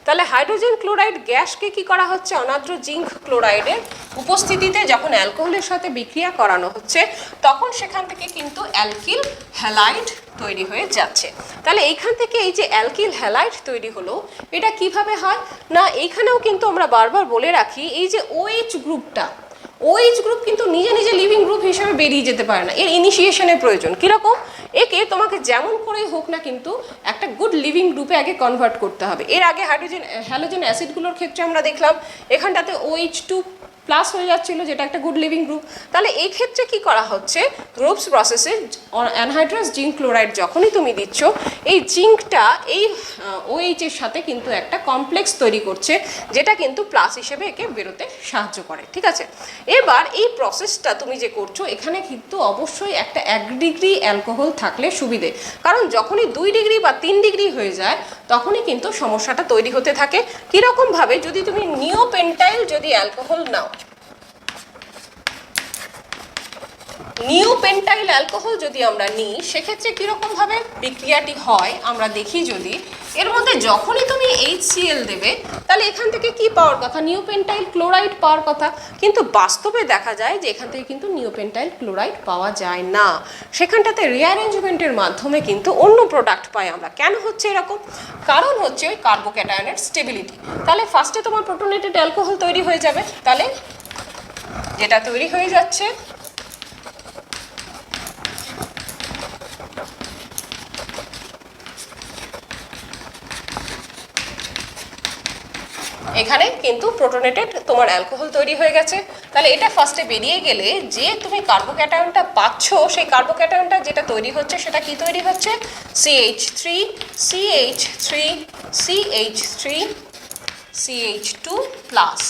Speaker 2: তাহলে হাইড্রোজেন ক্লোরাইড গ্যাসকে কি করা হচ্ছে? অনার্দ্র জিঙ্ক ক্লোরাইডের উপস্থিতিতে যখন অ্যালকোহলের সাথে বিক্রিয়া করানো হচ্ছে তখন সেখান থেকে কিন্তু অ্যালকিল হ্যালাইড তৈরি হয়ে যাচ্ছে। তাহলে এইখান থেকে এই যে অ্যালকিল হ্যালাইড তৈরি হলো, এটা কিভাবে হয়? না এইখানেও কিন্তু আমরা বারবার বলে রাখি এই যে OH গ্রুপটা, OH গ্রুপ কিন্তু নিজে নিজে লিভিং গ্রুপ হিসেবে বেরিয়ে যেতে পারে না, এর ইনিশিয়েশনের প্রয়োজন। কীরকম? একে তোমাকে যেমন করেই হোক না কিন্তু একটা গুড লিভিং গ্রুপে আগে কনভার্ট করতে হবে। এর আগে হ্যালোজেন অ্যাসিডগুলোর ক্ষেত্রে আমরা দেখলাম এখানটাতে OH2 প্লাস হয়ে যাচ্ছিল, যেটা একটা গুড লিভিং গ্রুপ। তাহলে এই ক্ষেত্রে কি করা হচ্ছে? গ্রুপস প্রসেসে অ্যানহাইড্রাস জিঙ্ক ক্লোরাইড যখনই তুমি দিচ্ছ, এই জিঙ্কটা এই OH এর সাথে কিন্তু একটা কমপ্লেক্স তৈরি করছে, যেটা কিন্তু প্লাস হিসেবে একে বেরোতে সাহায্য করে। ঠিক আছে, এবার এই প্রসেসটা তুমি যে করছো এখানে কিন্তু অবশ্যই একটা 1 ডিগ্রি অ্যালকোহল থাকলে সুবিধে, কারণ যখনই 2 ডিগ্রি বা 3 ডিগ্রি হয়ে যায় তখনই কিন্তু সমস্যাটা তৈরি হতে থাকে। কীরকমভাবে? যদি তুমি নিওপেন্টাইল যদি অ্যালকোহল নাও, নিওপেন্টাইল অ্যালকোহল যদি আমরা নিই সেক্ষেত্রে কীরকমভাবে বিক্রিয়াটি হয় আমরা দেখি। যদি এর মধ্যে যখনই তুমি HCl দেবে তাহলে এখান থেকে কি পাওয়ার কথা? নিওপেন্টাইল ক্লোরাইড পাওয়ার কথা, কিন্তু বাস্তবে দেখা যায় যে এখান থেকে কিন্তু নিওপেন্টাইল ক্লোরাইড পাওয়া যায় না, সেখানটাতে রিঅ্যারেঞ্জমেন্টের মাধ্যমে কিন্তু অন্য প্রোডাক্ট পাই আমরা। কেন হচ্ছে এরকম? কারণ হচ্ছে ওই কার্বোক্যাটায়নের স্টেবিলিটি। তাহলে ফার্স্টে তোমার প্রোটোনেটেড অ্যালকোহল তৈরি হয়ে যাবে, তাহলে যেটা তৈরি হয়ে যাচ্ছে এখানে কিন্তু প্রোটোনেটেড তোমার অ্যালকোহল তৈরি হয়ে গেছে। তাহলে এটা ফার্স্টে বেরিয়ে গেলে যে তুমি কার্বোক্যাটায়নটা পাচ্ছ, সেই কার্বোক্যাটায়নটা যেটা তৈরি হচ্ছে সেটা কি তৈরি হচ্ছে? CH3 CH3 CH3 CH2 plus.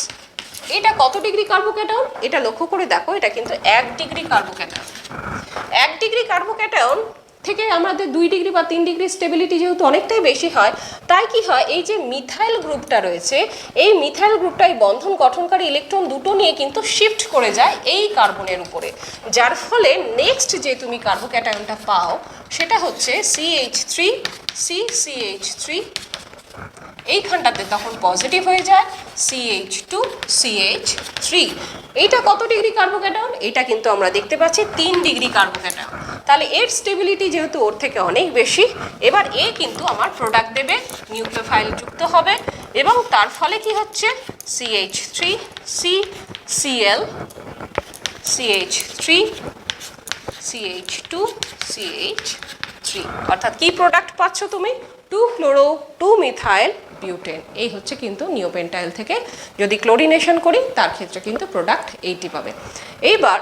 Speaker 2: এটা কত ডিগ্রি কার্বোক্যাটায়ন? এটা লক্ষ্য করে দেখো, এটা কিন্তু 1 ডিগ্রি কার্বোক্যাটায়ন। 1 ডিগ্রি কার্বোক্যাটায়ন থেকে আমাদের 2 ডিগ্রি বা 3 ডিগ্রি স্টেবিলিটি যেহেতু অনেকটাই বেশি হয়, তাই কি হয়, এই যে মিথাইল গ্রুপটা রয়েছে, এই মিথাইল গ্রুপটা এই বন্ধন গঠনকারী ইলেকট্রন দুটো নিয়ে কিন্তু শিফট করে যায় এই কার্বনের উপরে, যার ফলে নেক্সট যে তুমি কার্বোক্যাটায়নটা পাও সেটা হচ্ছে CH3 CH3, এইখানটাতে তখন পজিটিভ হয়ে যায় CH2 CH3। এইটা কত ডিগ্রি কার্বোক্যাটায়ন? এটা কিন্তু আমরা দেখতে পাচ্ছি 3 ডিগ্রি কার্বোক্যাটায়ন। তাহলে এর স্টেবিলিটি যেহেতু ওর থেকে অনেক বেশি, এবার এ কিন্তু আমার প্রোডাক্ট দেবে, নিউক্লিওফাইল যুক্ত হবে এবং তার ফলে কি হচ্ছে CH3 CCl CH3 CH2 CH3, অর্থাৎ কি প্রোডাক্ট পাচ্ছ তুমি? 2-chloro 2-methyl butane. এই হচ্ছে কিন্তু নিওপেন্টাইল থেকে যদি ক্লোরিনেশন করি তার ক্ষেত্রে কিন্তু প্রোডাক্ট এইটি পাবে। এইবার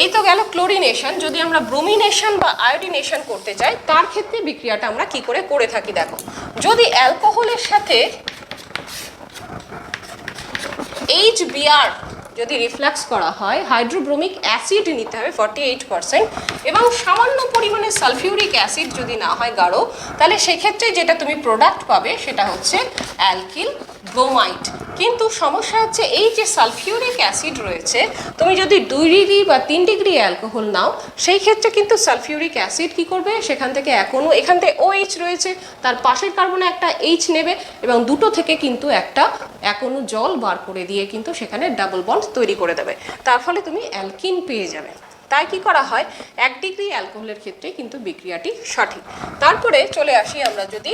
Speaker 2: এই তো গেল ক্লোরিনেশন। যদি আমরা ব্রোমিনেশন বা আয়োডিনেশন করতে চাই তার ক্ষেত্রে বিক্রিয়াটা আমরা কি করে থাকি দেখো। যদি অ্যালকোহলের সাথে HBr যদি রিফ্লাক্স করা হয়, হাইড্রোব্রোমিক অ্যাসিড নিতে হবে 48% এবং সামান্য পরিমাণে সালফিউরিক অ্যাসিড যদি না হয় গাঢ়, তাহলে সেক্ষেত্রে যেটা তুমি প্রোডাক্ট পাবে সেটা হচ্ছে অ্যালকিল ব্রোমাইড। কিন্তু সমস্যা হচ্ছে এই যে সালফিউরিক অ্যাসিড রয়েছে, তুমি যদি 2 ডিগ্রি বা 3 ডিগ্রি অ্যালকোহল নাও, সেই ক্ষেত্রে কিন্তু সালফিউরিক অ্যাসিড কি করবে, সেখান থেকে এখান থেকে OH রয়েছে, তার পাশের কার্বনে একটা H নেবে এবং দুটো থেকে কিন্তু একটা অণু জল বার করে দিয়ে কিন্তু সেখানে ডাবল বন্ড তৈরি করে দেবে, তার ফলে তুমি অ্যালকিন পেয়ে যাবে। তাই কি করা হয়, 1 ডিগ্রি অ্যালকোহলের ক্ষেত্রে কিন্তু বিক্রিয়াটি সঠিক। তারপরে চলে আসি আমরা যদি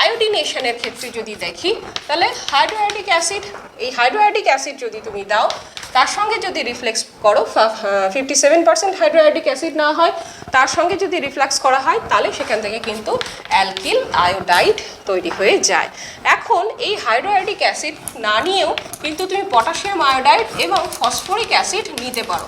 Speaker 2: আয়োডিনেশনের ক্ষেত্রে যদি দেখি, তাহলে হাইড্রোয়াইডিক অ্যাসিড, এই হাইড্রোয়াইডিক অ্যাসিড যদি তুমি দাও, তার সঙ্গে যদি রিফ্লেক্স করো 57% হাইড্রোয়াইডিক অ্যাসিড না হয়, তার সঙ্গে যদি রিফ্লেক্স করা হয় তাহলে সেখান থেকে কিন্তু অ্যালকিল আয়োডাইড তৈরি হয়ে যায়। এখন এই হাইড্রোয়াইডিক অ্যাসিড না নিয়েও কিন্তু তুমি পটাশিয়াম আয়োডাইড এবং ফসফরিক অ্যাসিড নিতে পারো।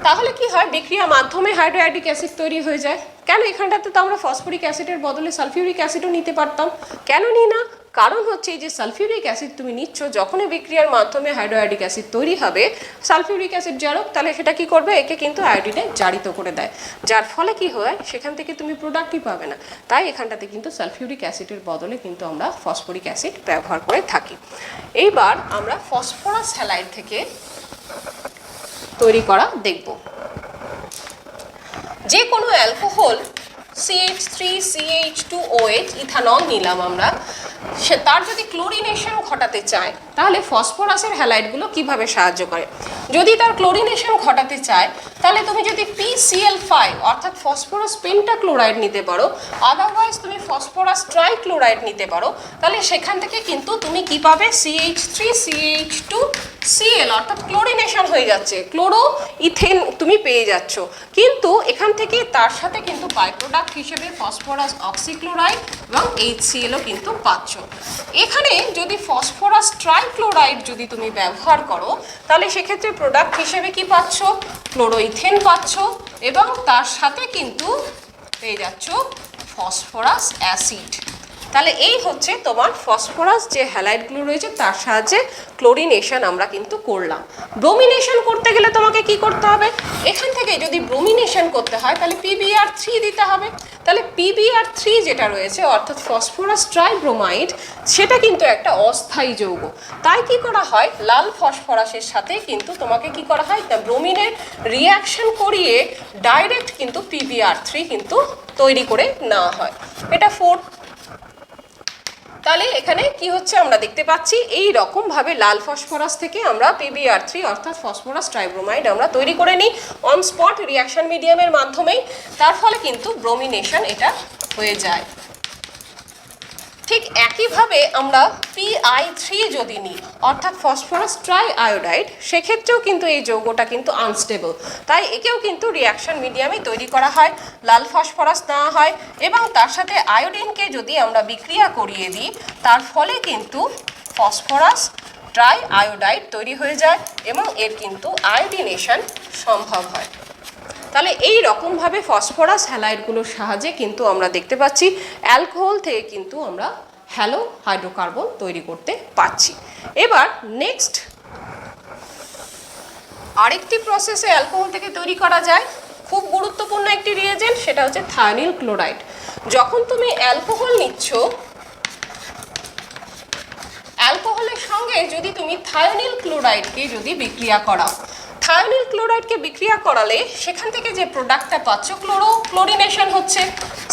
Speaker 2: তাহলে কি হয়, বিক্রিয়া মাধ্যমে হাইড্রোয়াইডিক অ্যাসিড তৈরি হয়ে যায়। কেন এখানটাতে তো আমরা ফসফরিক অ্যাসিডের বদলে সালফিউরিক অ্যাসিডও নিতে পারতাম, কেন নিই না? কারণ হচ্ছে এই যে সালফিউরিক অ্যাসিড তুমি নিচ্ছ, যখনই বিক্রিয়ার মাধ্যমে হাইড্রোয়াইডিক অ্যাসিড তৈরি হবে, সালফিউরিক অ্যাসিড জারক, তাহলে সেটা কি করবে, একে কিন্তু আয়োডিনে জারিত করে দেয়, যার ফলে কি হয়, সেখান থেকে তুমি প্রোডাক্টই পাবে না। তাই এখানটাতে কিন্তু সালফিউরিক অ্যাসিডের বদলে কিন্তু আমরা ফসফরিক অ্যাসিড ব্যবহার করে থাকি। এইবার আমরা ফসফরাস হ্যালাইড থেকে তৈরি করা দেখব। যে কোনো অ্যালকোহল CH3 CH2OH ইথানল নিলাম আমরা, তার যদি ক্লোরিনেশন ঘটাতে চায় তাহলে ফসফরাসের হ্যালাইডগুলো কিভাবে সাহায্য করে। যদি তার ক্লোরিনেশন ঘটাতে চায় তাহলে তুমি যদি PCl5 অর্থাৎ ফসফরাস পেন্টাক্লোরাইড নিতে পারো, আদারওয়াইজ তুমি ফসফরাস ট্রাইক্লোরাইড নিতে পারো, তাহলে সেখান থেকে কিন্তু তুমি কি পাবে, CH3 CH2Cl অর্থাৎ ক্লোরিনেশন হয়ে যাচ্ছে, ক্লোরো ইথেন তুমি পেয়ে যাচ্ছ। কিন্তু এখান থেকে তার সাথে কিন্তু বাই প্রোডাক্ট হিসেবে ফসফরাস অক্সিক্লোরাইড এবং HClও কিন্তু পাচ্ছ। এখানে যদি ফসফরাস ট্রাইক্লোরাইড যদি তুমি ব্যবহার করো, তাহলে সেক্ষেত্রে প্রোডাক্ট হিসেবে কি পাচ্ছ, ক্লোরোইথেন পাচ্ছ এবং তার সাথে কিন্তু পেয়ে যাচ্ছ ফসফরাস অ্যাসিড। তাহলে এই হচ্ছে তোমার ফসফরাস যে হ্যালাইডগুলো রয়েছে তার সাহায্যে ক্লোরিনেশন আমরা কিন্তু করলাম। ব্রোমিনেশন করতে গেলে তোমাকে কি করতে হবে, এখান থেকে যদি ব্রোমিনেশন করতে হয় তাহলে PbR3 দিতে হবে। তাহলে PbR3 যেটা রয়েছে অর্থাৎ ফসফরাস ট্রাইব্রোমাইড, সেটা কিন্তু একটা অস্থায়ী যৌগ। তাই কি করা হয়, লাল ফসফরাসের সাথে কিন্তু তোমাকে কি করা হয়, ব্রোমিনের রিয়াকশন করিয়ে ডাইরেক্ট কিন্তু PbR3 কিন্তু তৈরি করে নেওয়া হয়। এটা 4। তাহলে এখানে কি হচ্ছে আমরা দেখতে পাচ্ছি, এই রকম ভাবে লাল ফসফরাস থেকে আমরা PbR3 অর্থাৎ ফসফরাস ট্রাইব্রোমাইড আমরা তৈরি করে নিই অন স্পট রিয়াকশন মিডিয়ামের মাধ্যমেই, তার ফলে কিন্তু ব্রোমিনেশন এটা হয়ে যায়। ঠিক একইভাবে আমরা PI3 যদি নিই অর্থাৎ ফসফরাস ট্রাই আয়োডাইড, সেক্ষেত্রেও কিন্তু এই যৌগটা কিন্তু আনস্টেবল, তাই একেও কিন্তু রিয়াকশন মিডিয়ামে তৈরি করা হয়। লাল ফসফরাস নেওয়া হয় এবং তার সাথে আয়োডিনকে যদি আমরা বিক্রিয়া করিয়ে দিই, তার ফলে কিন্তু ফসফরাস ট্রাই আয়োডাইড তৈরি হয়ে যায় এবং এর কিন্তু আয়োডিনেশন সম্ভব হয়। তাহলে এই রকমভাবে ফসফরাস হ্যালাইডগুলোর সাহায্যে কিন্তু আমরা দেখতে পাচ্ছি অ্যালকোহল থেকে কিন্তু আমরা হ্যালো হাইড্রোকার্বন তৈরি করতে পারছি। এবার নেক্সট আরেকটি প্রসেসে অ্যালকোহল থেকে তৈরি করা যায়, খুব গুরুত্বপূর্ণ একটি রিয়েজেন্ট, সেটা হচ্ছে থায়োনিল ক্লোরাইড। যখন তুমি অ্যালকোহল নিচ্ছ, অ্যালকোহলের সঙ্গে যদি তুমি থায়োনিল ক্লোরাইডকে যদি বিক্রিয়া করাও, থায়োনিল ক্লোরাইডকে বিক্রিয়া করালে সেখান থেকে যে প্রোডাক্টটা পাচ্ছ ক্লোরিনেশন হচ্ছে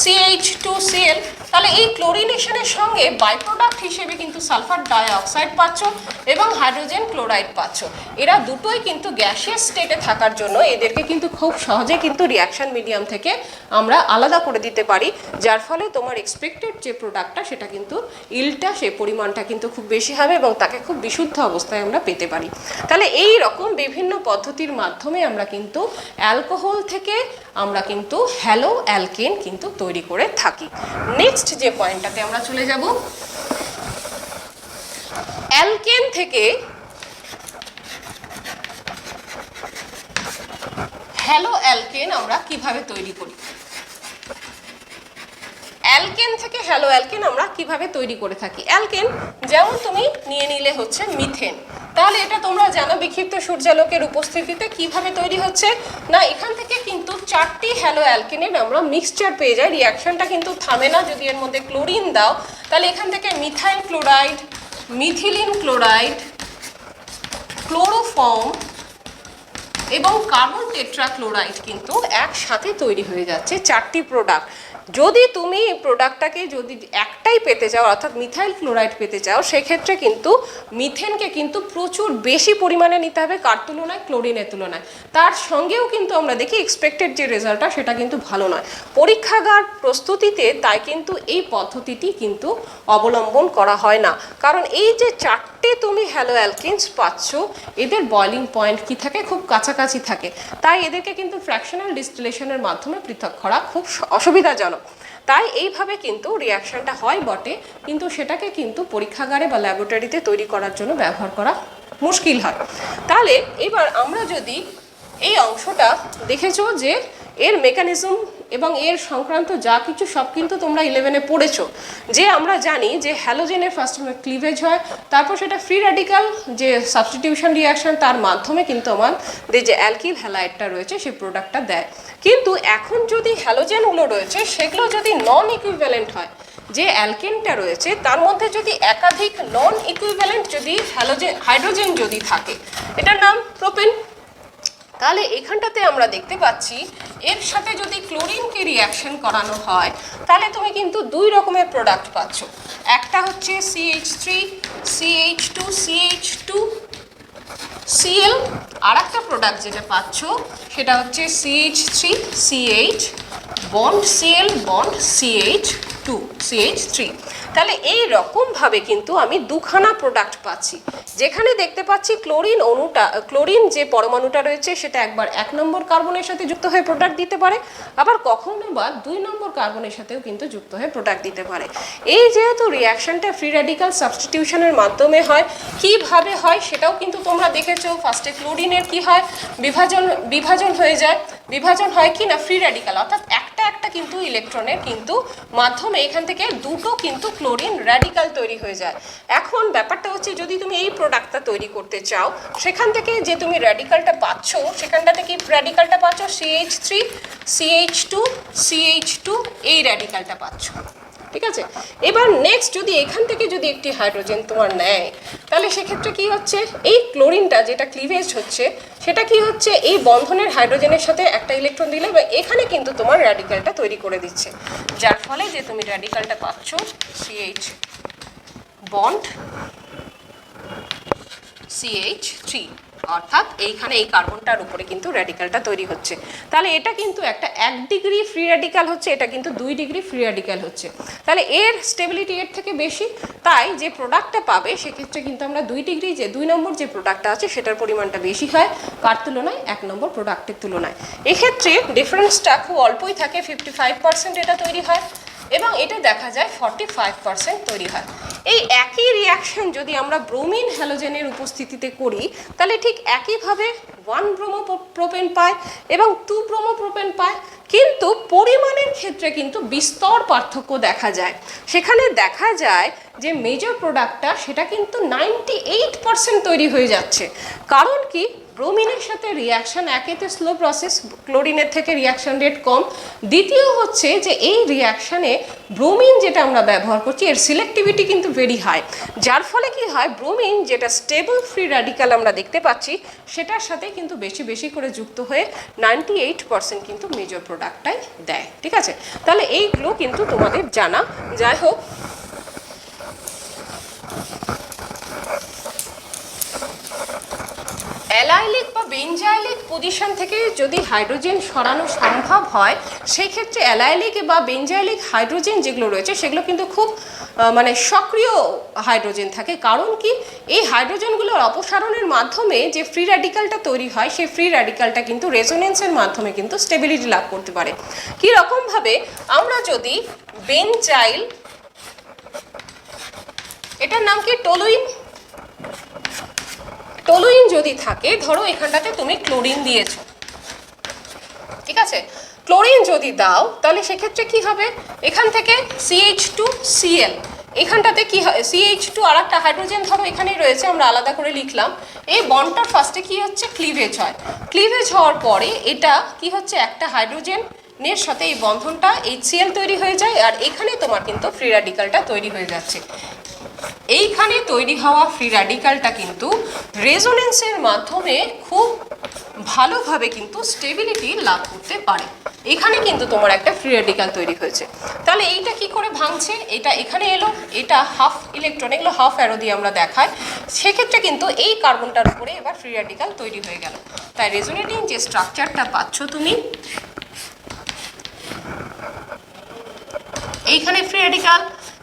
Speaker 2: CH2Cl, তাহলে এই ক্লোরিনেশনের সঙ্গে বাই প্রোডাক্ট হিসেবে কিন্তু সালফার ডাইঅক্সাইড পাচ্ছ এবং হাইড্রোজেন ক্লোরাইড পাচ্ছ। এরা দুটোই কিন্তু গ্যাসিয়াস স্টেটে থাকার জন্য এদেরকে কিন্তু খুব সহজে কিন্তু রিয়াকশন মিডিয়াম থেকে আমরা আলাদা করে দিতে পারি, যার ফলে তোমার এক্সপেক্টেড যে প্রোডাক্টটা সেটা কিন্তু ইলটা সেই পরিমাণটা কিন্তু খুব বেশি হবে এবং তাকে খুব বিশুদ্ধ অবস্থায় আমরা পেতে পারি। তাহলে এই রকম বিভিন্ন পদ্ধতির মাধ্যমে আমরা কিন্তু অ্যালকোহল থেকে আমরা কিন্তু হ্যালো অ্যালকেন কিন্তু তৈরি করে থাকি। নেক্সট যে পয়েন্টটাতে আমরা চলে যাব, অ্যালকেন থেকে হ্যালো অ্যালকেন আমরা কিভাবে তৈরি করি। অ্যালকেন থেকে হ্যালো অ্যালকেন আমরা কিভাবে তৈরি করে থাকি। অ্যালকেন যেমন তুমি নিয়ে নিলে হচ্ছে মিথেন, তাহলে এটা তোমরা জানো বিক্ষিপ্ত সূর্যালোকের উপস্থিতিতে কিভাবে তৈরি হচ্ছে না, এখান থেকে কিন্তু 4টি হ্যালো অ্যালকেনের আমরা মিক্সচার পেয়ে যাই। রিয়াকশনটা কিন্তু থামে না, যদি এর মধ্যে ক্লোরিন দাও তাহলে এখান থেকে methyl chloride, methylene chloride, chloroform এবং কার্বন টেট্রাক্লোরাইড কিন্তু একসাথে তৈরি হয়ে যাচ্ছে 4টি প্রোডাক্ট। যদি তুমি প্রোডাক্টটাকে যদি একটাই পেতে চাও অর্থাৎ মিথাইল ক্লোরাইড পেতে চাও, সেক্ষেত্রে কিন্তু মিথেনকে কিন্তু প্রচুর বেশি পরিমাণে নিতে হবে কার তুলনায়, ক্লোরিনের তুলনায়। তার সঙ্গেও কিন্তু আমরা দেখি এক্সপেক্টেড যে রেজাল্টটা সেটা কিন্তু ভালো নয়। পরীক্ষাগার প্রস্তুতিতে তাই কিন্তু এই পদ্ধতিটি কিন্তু অবলম্বন করা হয় না, কারণ এই যে 4টে তুমি হ্যালো অ্যালকেনস পাচ্ছ এদের বয়লিং পয়েন্ট কি থাকে, খুব কাছাকাছি থাকে, তাই এদেরকে কিন্তু ফ্র্যাকশনাল ডিস্টিলেশনের মাধ্যমে পৃথক করা খুব অসুবিধাজনক। তাই এইভাবে কিন্তু রিয়াকশনটা হয় বটে, কিন্তু সেটাকে কিন্তু পরীক্ষাগারে বা ল্যাবরেটরিতে তৈরি করার জন্য ব্যবহার করা মুশকিল হয়। তাহলে এবার আমরা যদি এই অংশটা দেখেছো যে এর মেকানিজম এবং এর সংক্রান্ত যা কিছু সব কিন্তু তোমরা 11-এ পড়েছো, যে আমরা জানি যে হ্যালোজেনের ফার্স্ট ক্লিভেজ হয়, তারপর সেটা ফ্রি র্যাডিক্যাল যে সাবস্টিটিউশন রিয়াকশন তার মাধ্যমে কিন্তু আমাদের যে অ্যালকিল হ্যালাইডটা রয়েছে সেই প্রোডাক্টটা দেয়। কিন্তু এখন যদি হ্যালোজেনগুলো রয়েছে সেগুলো যদি নন ইকুইভ্যালেন্ট হয়, যে অ্যালকেনটা রয়েছে তার মধ্যে যদি একাধিক নন ইকুইভ্যালেন্ট যদি হাইড্রোজেন যদি থাকে, এটার নাম প্রোপেন। তাহলে এখানটাতে আমরা দেখতে পাচ্ছি এর সাথে যদি ক্লোরিনকে রিয়াকশন করানো হয় তাহলে তুমি কিন্তু 2 রকমের প্রোডাক্ট পাচ্ছ। একটা হচ্ছে CH3 CH2 CH2Cl, আর একটা প্রোডাক্ট যেটা পাচ্ছ সেটা হচ্ছে CH3 CH bond Cl bond CH2 CH3। তাহলে এই রকমভাবে কিন্তু আমি দুখানা প্রোডাক্ট পাচ্ছি, যেখানে দেখতে পাচ্ছি ক্লোরিন অণুটা, ক্লোরিন যে পরমাণুটা রয়েছে সেটা একবার 1 নম্বর কার্বনের সাথে যুক্ত হয়ে প্রোডাক্ট দিতে পারে, আবার কখনো বা 2 নম্বর কার্বনের সাথেও কিন্তু যুক্ত হয়ে প্রোডাক্ট দিতে পারে। এই যেহেতু রিয়াকশনটা ফ্রি র্যাডিক্যাল সাবস্টিটিউশনের মাধ্যমে হয়, কিভাবে হয় সেটাও কিন্তু তোমরা দেখেছো। ফার্স্টে ক্লোরিনের কি হয়, বিভাজন হয়ে যায়। বিভাজন হয় কি না ফ্রি র্যাডিক্যাল, অর্থাৎ একটা কিন্তু ইলেকট্রনের কিন্তু মাধ্যমে এখান থেকে দুটো কিন্তু ক্লোরিন র্যাডিক্যাল তৈরি হয়ে যায়। এখন ব্যাপারটা হচ্ছে যদি তুমি এই প্রোডাক্টটা তৈরি করতে চাও, সেখান থেকে যে তুমি র্যাডিক্যালটা পাচ্ছ সেখানটাতে কি র্যাডিক্যালটা পাচ্ছ CH3 CH2 CH2 এই র্যাডিক্যালটা পাচ্ছ, ঠিক আছে। এবার নেক্সট যদি এখান থেকে যদি একটি হাইড্রোজেন তোমার নেয় তাহলে সেক্ষেত্রে কি হচ্ছে, এই ক্লোরিনটা যেটা ক্লিভেজ হচ্ছে সেটা কি হচ্ছে এই বন্ধনের হাইড্রোজেনের সাথে একটা ইলেকট্রন দিলে বা এখানে কিন্তু তোমার র্যাডিক্যালটা তৈরি করে দিচ্ছে, যার ফলে যে তুমি র্যাডিক্যালটা পাচ্ছ CH বন্ড CH3 অর্থাৎ এইখানে এই কার্বনটার উপরে কিন্তু র্যাডিক্যালটা তৈরি হচ্ছে। তাহলে এটা কিন্তু একটা 1 ডিগ্রি ফ্রি র্যাডিক্যাল হচ্ছে, এটা কিন্তু 2 ডিগ্রি ফ্রি র্যাডিক্যাল হচ্ছে। তাহলে এর স্টেবিলিটি এর থেকে বেশি, তাই যে প্রোডাক্টটা পাবে সেক্ষেত্রে কিন্তু আমরা 2 ডিগ্রি যে 2 নম্বর যে প্রোডাক্টটা আছে সেটার পরিমাণটা বেশি হয় কার তুলনায়, 1 নম্বর প্রোডাক্টের তুলনায়। এক্ষেত্রে ডিফারেন্সটা খুব অল্পই থাকে, 55% এটা তৈরি হয় এবং এটা দেখা যায় 45% তৈরি হয়। এই একই রিয়াকশন যদি আমরা ব্রোমিন হ্যালোজেনের উপস্থিতিতে করি তাহলে ঠিক একইভাবে 1 ব্রোমোপ্রোপেন পায় এবং 2 ব্রোমোপ্রোপেন পায়, কিন্তু পরিমাণের ক্ষেত্রে কিন্তু বিস্তর পার্থক্য দেখা যায়। সেখানে দেখা যায় যে মেজর প্রোডাক্টটা সেটা কিন্তু 98% তৈরি হয়ে যাচ্ছে। কারণ কি, ব্রোমিনের সাথে রিয়াকশন একেতে স্লো প্রসেস, ক্লোরিনের থেকে রিয়াকশন রেট কম, দ্বিতীয় হচ্ছে যে এই রিয়াকশানে ব্রোমিন যেটা আমরা ব্যবহার করছি এর সিলেক্টিভিটি কিন্তু ভেরি হাই, যার ফলে কি হয় ব্রোমিন যেটা স্টেবল ফ্রি র্যাডিক্যাল আমরা দেখতে পাচ্ছি সেটার সাথে কিন্তু বেশি বেশি করে যুক্ত হয়ে 98% কিন্তু মেজর প্রোডাক্টটাই দেয়। ঠিক আছে, তাহলে এইগুলো কিন্তু তোমাদের জানা। যাই হোক, অ্যালাইলিক বা বেঞ্জাইলিক পজিশন থেকে যদি হাইড্রোজেন সরানো সম্ভব হয় সেই ক্ষেত্রে অ্যালাইলিক বা বেঞ্জাইলিক হাইড্রোজেন যেগুলো রয়েছে সেগুলো কিন্তু খুব মানে সক্রিয় হাইড্রোজেন থাকে। কারণ কি, এই হাইড্রোজেনগুলোর অপসারণের মাধ্যমে যে ফ্রি র্যাডিক্যালটা তৈরি হয় সেই ফ্রি র্যাডিক্যালটা কিন্তু রেজোনেন্সের মাধ্যমে কিন্তু স্টেবিলিটি লাভ করতে পারে। কী রকমভাবে, আমরা যদি বেঞ্জাইল, এটার নাম কি টলুইন, টলুইন যদি থাকে, ধরো এখানটাতে তুমি ক্লোরিন দিয়েছো, ঠিক আছে, ক্লোরিন যদি দাও তাহলে সেক্ষেত্রে কি হবে, এখান থেকে CH2Cl, এখানটাতে কি হয় CH2 আর একটা হাইড্রোজেন ধরো এখানেই রয়েছে, আমরা আলাদা করে লিখলাম। এই বন্ডটার ফার্স্টে কি হচ্ছে, ক্লিভেজ হয়। ক্লিভেজ হওয়ার পরে এটা কি হচ্ছে, একটা হাইড্রোজেন এর সাথে এই বন্ধনটা HCl তৈরি হয়ে যায়, আর এখানে তোমার কিন্তু ফ্রি র্যাডিক্যালটা তৈরি হয়ে যাচ্ছে। এইখানে তৈরি হওয়া ফ্রি র্যাডিক্যালটা কিন্তু রেজোনেন্সের মাধ্যমে খুব ভালোভাবে কিন্তু স্টেবিলিটি লাভ করতে পারে। এখানে কিন্তু তোমার একটা ফ্রি র্যাডিক্যাল তৈরি হয়েছে। তাহলে এইটা কি করে ভাঙছে, এটা এখানে এলো, এটা হাফ ইলেকট্রন, এগুলো হাফ অ্যারো দিয়ে আমরা দেখাই, সেক্ষেত্রে কিন্তু এই কার্বনটার উপরে এবার ফ্রি র্যাডিক্যাল তৈরি হয়ে গেল। তাই রেজোনেটিং যে স্ট্রাকচারটা পাচ্ছ তুমি, এইখানে ফ্রি র্যাডিক্যাল,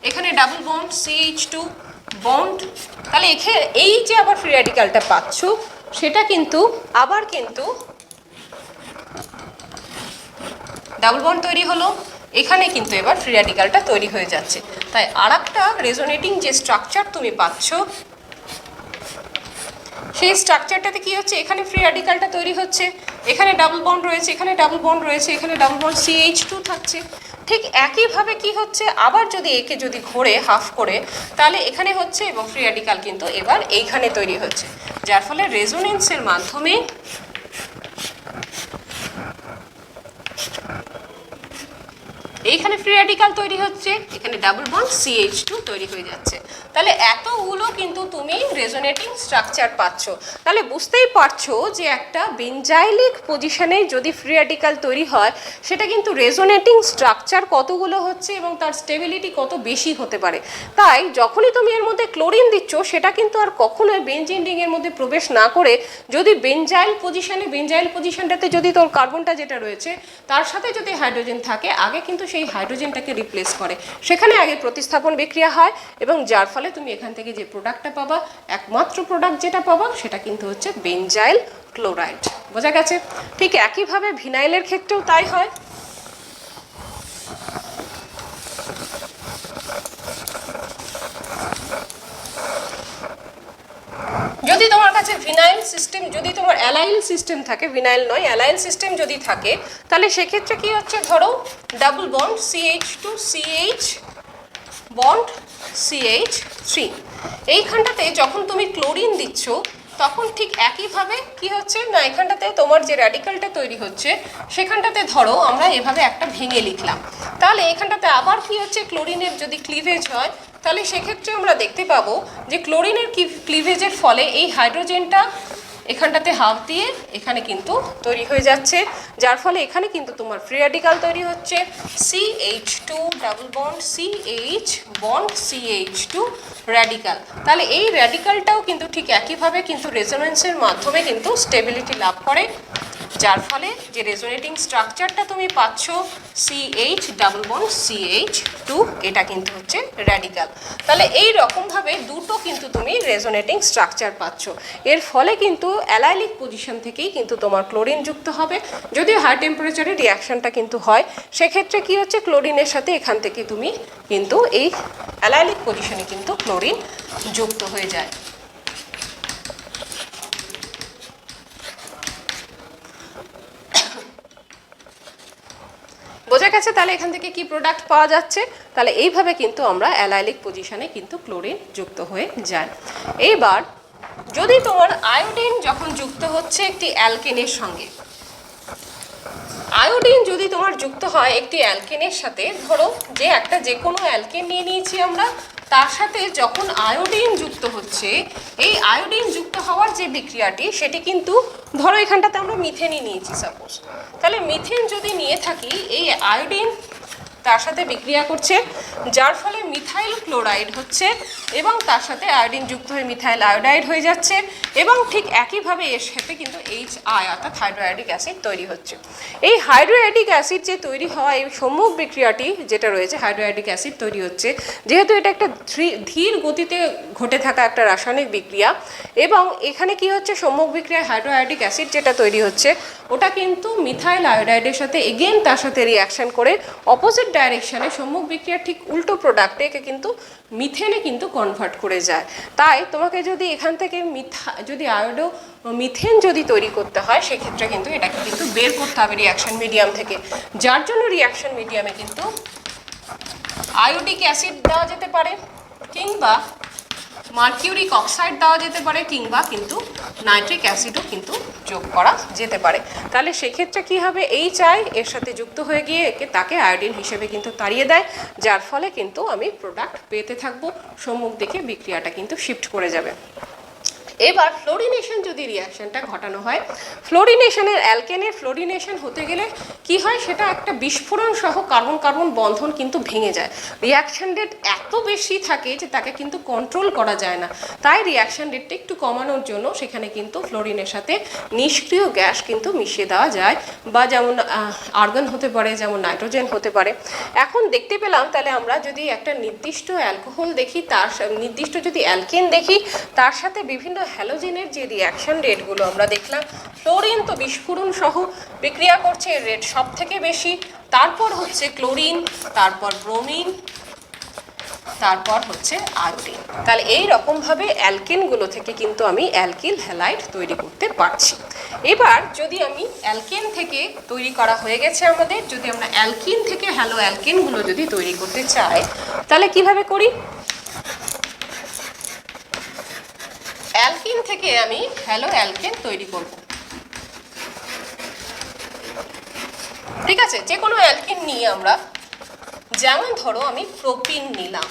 Speaker 2: এখানে ডাবল বন্ড CH2 বন্ড, তাহলে এই যে আবার ফ্রি র্যাডিক্যালটা পাচ্ছ সেটা কিন্তু আবার কিন্তু ডাবল বন্ড তৈরি হলো, এখানে কিন্তু এবার ফ্রি র্যাডিক্যালটা তৈরি হয়ে যাচ্ছে। তাই আরেকটা রেজোনেটিং যে স্ট্রাকচার তুমি পাচ্ছ সেই স্ট্রাকচারটাতে কি হচ্ছে, এখানে ফ্রি র্যাডিক্যালটা তৈরি হচ্ছে, এখানে ডাবল বন্ড রয়েছে, এখানে ডাবল বন্ড রয়েছে, এখানে ডাবল বন্ড CH2 থাকছে। ঠিক একইভাবে কি হচ্ছে, আবার যদি একে যদি ঘোরে হাফ করে তাহলে এখানে হচ্ছে এবং ফ্রি র্যাডিক্যাল কিন্তু এবার এইখানে তৈরি হচ্ছে, যার ফলে রেজোনেন্সের মাধ্যমে এইখানে ফ্রি র্যাডিক্যাল তৈরি হচ্ছে, এখানে ডাবল বন্ড CH2 তৈরি হয়ে যাচ্ছে। তাহলে এতগুলো কিন্তু তুমি রেজোনেটিং স্ট্রাকচার পাচ্ছ। তাহলে বুঝতেই পারছো যে একটা বেঞ্জাইলিক পজিশনে যদি ফ্রি র্যাডিক্যাল তৈরি হয় সেটা কিন্তু রেজোনেটিং স্ট্রাকচার কতগুলো হচ্ছে এবং তার স্টেবিলিটি কত বেশি হতে পারে। তাই যখনই তুমি এর মধ্যে ক্লোরিন দিচ্ছ সেটা কিন্তু আর কখনোই বেঞ্জিন রিংয়ের মধ্যে প্রবেশ না করে যদি বেঞ্জাইল পজিশনটাতে যদি তোর কার্বনটা যেটা রয়েছে তার সাথে যদি হাইড্রোজেন থাকে, আগে কিন্তু সেই হাইড্রোজেনটাকে রিপ্লেস করে, সেখানে আগে প্রতিস্থাপন বিক্রিয়া হয় এবং যার ফলে তুমি এখান থেকে যে প্রোডাক্টটা পাবা, একমাত্র প্রোডাক্ট যেটা পাবা সেটা কিন্তু হচ্ছে বেঞ্জাইল ক্লোরাইড। বোঝা গেছে? ঠিক একইভাবে ভিনাইলের ক্ষেত্রেও তাই হয়। যদি তোমার কাছে ভিনাইল সিস্টেম, যদি তোমার অ্যালাইল সিস্টেম থাকে, ভিনাইল নয় অ্যালাইল সিস্টেম যদি থাকে, তাহলে সেক্ষেত্রে কি হচ্ছে, ধরো double bond CH2CH bond CH3, এইখানটাতে যখন তুমি ক্লোরিন দিচ্ছ তখন ঠিক একইভাবে কি হচ্ছে না, এখানটাতে তোমার যে র্যাডিক্যালটা তৈরি হচ্ছে সেখানটাতে ধরো আমরা এভাবে একটা ভেঙে লিখলাম, তাহলে এখানটাতে আবার কি হচ্ছে, ক্লোরিনের যদি ক্লিভেজ হয় তাহলে সেক্ষেত্রে আমরা দেখতে পাবো যে ক্লোরিনের ক্লিভেজের ফলে এই হাইড্রোজেনটা এখানটাতে হাফ দিয়ে এখানে কিন্তু তৈরি হয়ে যাচ্ছে, যার ফলে এখানে কিন্তু তোমার ফ্রি র্যাডিক্যাল তৈরি হচ্ছে CH2 double bond CH bond CH2 radical. তাহলে এই র্যাডিক্যালটাও কিন্তু ঠিক একইভাবে কিন্তু রেজোনেন্সের মাধ্যমে কিন্তু স্টেবিলিটি লাভ করে, যার ফলে যে রেজোনেটিং স্ট্রাকচারটা তুমি পাচ্ছ CH ডাবল বন্ড CH2, এটা কিন্তু হচ্ছে র্যাডিক্যাল। তাহলে এই রকমভাবে দুটো কিন্তু তুমি রেজোনেটিং স্ট্রাকচার পাচ্ছ। এর ফলে কিন্তু অ্যালাইলিক পজিশন থেকেই কিন্তু তোমার ক্লোরিন যুক্ত হবে। যদিও হাই টেম্পারেচারে রিয়াকশনটা কিন্তু হয়, সেক্ষেত্রে কি হচ্ছে ক্লোরিনের সাথে এখান থেকে তুমি কিন্তু এই অ্যালাইলিক পজিশনে কিন্তু ক্লোরিন যুক্ত হয়ে যায়। বোঝা গেছে তাহলে এখান থেকে কি প্রোডাক্ট পাওয়া যাচ্ছে? তাহলে এইভাবে কিন্তু আমরা অ্যালাইলিক পজিশনে কিন্তু ক্লোরিন যুক্ত হয়ে যায়। এইবার যদি তোমার আয়োডিন যখন যুক্ত হচ্ছে একটি অ্যালকেনের সঙ্গে, আয়োডিন যদি তোমার যুক্ত হয় একটি অ্যালকেনের সাথে, ধরো যে কোনো অ্যালকেন নিয়ে নিয়েছি আমরা, তার সাথে যখন আয়োডিন যুক্ত হচ্ছে, এই আয়োডিন যুক্ত হওয়ার যে বিক্রিয়াটি সেটি কিন্তু ধরো এখানটাতে আমরা মিথেনই নিয়েছি সাপোজ, তাহলে মিথেন যদি নিয়ে থাকি এই আয়োডিন তার সাথে বিক্রিয়া করছে, যার ফলে মিথাইল ক্লোরাইড হচ্ছে এবং তার সাথে আয়োডিন যুক্ত হয়ে মিথাইল আয়োডাইড হয়ে যাচ্ছে এবং ঠিক একইভাবে এর সাথে কিন্তু HI অর্থাৎ হাইড্রোয়াইডিক অ্যাসিড তৈরি হচ্ছে। এই হাইড্রোয়াইডিক অ্যাসিড যে তৈরি হওয়া এই সম্মুখ বিক্রিয়াটি যেটা রয়েছে হাইড্রোয়াইডিক অ্যাসিড তৈরি হচ্ছে, যেহেতু এটা একটা ধীর গতিতে ঘটে থাকা একটা রাসায়নিক বিক্রিয়া এবং এখানে কি হচ্ছে সম্মুখ বিক্রিয়ায় হাইড্রোয়াইডিক অ্যাসিড যেটা তৈরি হচ্ছে ওটা কিন্তু মিথাইল আয়োডাইডের সাথে এগেন তার সাথে রিয়াকশন করে অপোজিট ডাইরেকশনে সম্মুখ বিক্রিয়ার ঠিক উল্টো প্রোডাক্টে একে কিন্তু মিথেনে কিন্তু কনভার্ট করে যায়। তাই তোমাকে যদি এখান থেকে যদি আয়োডো মিথেন যদি তৈরি করতে হয় সেক্ষেত্রে কিন্তু এটাকে কিন্তু বের করতে হবে রিয়াকশন মিডিয়াম থেকে, যার জন্য রিয়াকশন মিডিয়ামে কিন্তু আয়োডিক অ্যাসিড দেওয়া যেতে পারে কিংবা মার্কিউরিক অক্সাইড দেওয়া যেতে পারে কিংবা কিন্তু নাইট্রিক অ্যাসিডও কিন্তু যোগ করা যেতে পারে। তাহলে সেক্ষেত্রে কী হবে, HI এর সাথে যুক্ত হয়ে গিয়ে তাকে আয়োডিন হিসেবে কিন্তু তাড়িয়ে দেয়, যার ফলে কিন্তু আমি প্রোডাক্ট পেতে থাকবো, সম্মুখ দিকে বিক্রিয়াটা কিন্তু শিফট করে যাবে। এবার ফ্লোরিনেশন যদি রিয়াকশনটা ঘটানো হয়, ফ্লোরিনেশনের অ্যালকেনের ফ্লোরিনেশন হতে গেলে কি হয়, সেটা একটা বিস্ফোরণ সহ কার্বন কার্বন বন্ধন কিন্তু ভেঙে যায়। রিয়াকশন রেট এত বেশি থাকে যে তাকে কিন্তু কন্ট্রোল করা যায় না, তাই রিয়াকশন রেটটা একটু কমানোর জন্য সেখানে কিন্তু ফ্লোরিনের সাথে নিষ্ক্রিয় গ্যাস কিন্তু মিশিয়ে দেওয়া যায়, বা যেমন আর্গন হতে পারে, যেমন নাইট্রোজেন হতে পারে। এখন দেখতে পেলাম তাহলে আমরা যদি একটা নির্দিষ্ট অ্যালকোহল দেখি, তার নির্দিষ্ট যদি অ্যালকেন দেখি, তার সাথে বিভিন্ন হ্যালোজেনের যে রিয়াকশন রেটগুলো আমরা দেখলাম, ফ্লোরিন তো বিস্ফোরণ সহ বিক্রিয়া করছে, এর রেট সব থেকে বেশি, তারপর হচ্ছে ক্লোরিন, তারপর ব্রোমিন, তারপর হচ্ছে আয়োডিন। তাহলে এই রকমভাবে অ্যালকেনগুলো থেকে কিন্তু আমি অ্যালকিল হ্যালাইড তৈরি করতে পারছি। এবার যদি আমি অ্যালকেন থেকে তৈরি করা হয়ে গেছে আমাদের, যদি আমরা অ্যালকিন থেকে হ্যালো অ্যালকেনগুলো যদি তৈরি করতে চাই তাহলে কিভাবে করি, অ্যালকিন থেকে আমি হ্যালো অ্যালকেন তৈরি করব। ঠিক আছে, যে কোনো অ্যালকিন নিয়ে আমরা, যেমন ধরো আমি প্রোপিন নিলাম,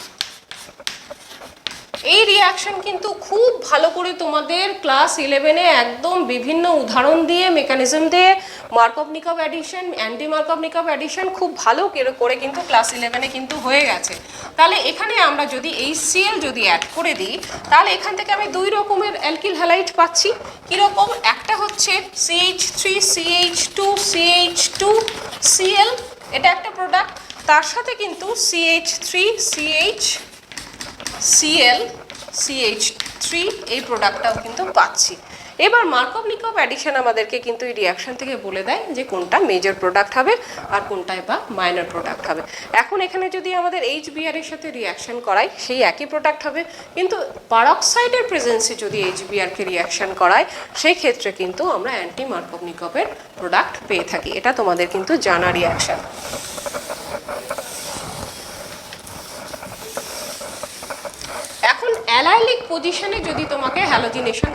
Speaker 2: এই রিয়াকশন কিন্তু খুব ভালো করে তোমাদের ক্লাস 11-এ একদম বিভিন্ন উদাহরণ দিয়ে মেকানিজম দিয়ে মার্কভ-নিকভ অ্যাডিশন, অ্যান্টি মার্কভ-নিকভ অ্যাডিশন খুব ভালো করে কিন্তু ক্লাস 11-এ কিন্তু হয়ে গেছে। তাহলে এখানে আমরা যদি HCl যদি অ্যাড করে দিই তাহলে এখান থেকে আমি দুই রকমের অ্যালকিল হ্যালাইড পাচ্ছি। কীরকম, একটা হচ্ছে CH3CH2CH2Cl, এটা একটা প্রোডাক্ট, তার সাথে কিন্তু CH3CHCl এই প্রোডাক্টটাও কিন্তু পাচ্ছি। এবার মার্কভ-নিকভ অ্যাডিশন আমাদেরকে কিন্তু এই রিয়াকশন থেকে বলে দেয় যে কোনটা মেজর প্রোডাক্ট হবে আর কোনটায় বা মাইনর প্রোডাক্ট হবে। এখন এখানে যদি আমাদের HBr এর সাথে রিয়াকশন করাই সেই একই প্রোডাক্ট হবে, কিন্তু পারক্সাইডের প্রেজেন্সে যদি HBrকে রিয়াকশন করায় সেই ক্ষেত্রে কিন্তু আমরা অ্যান্টি মার্কভ-নিকভের প্রোডাক্ট পেয়ে থাকি। এটা তোমাদের কিন্তু জানা রিয়াকশন। এখন অ্যালাইলিক পজিশনে যদি তোমাকে হ্যালোজিনেশন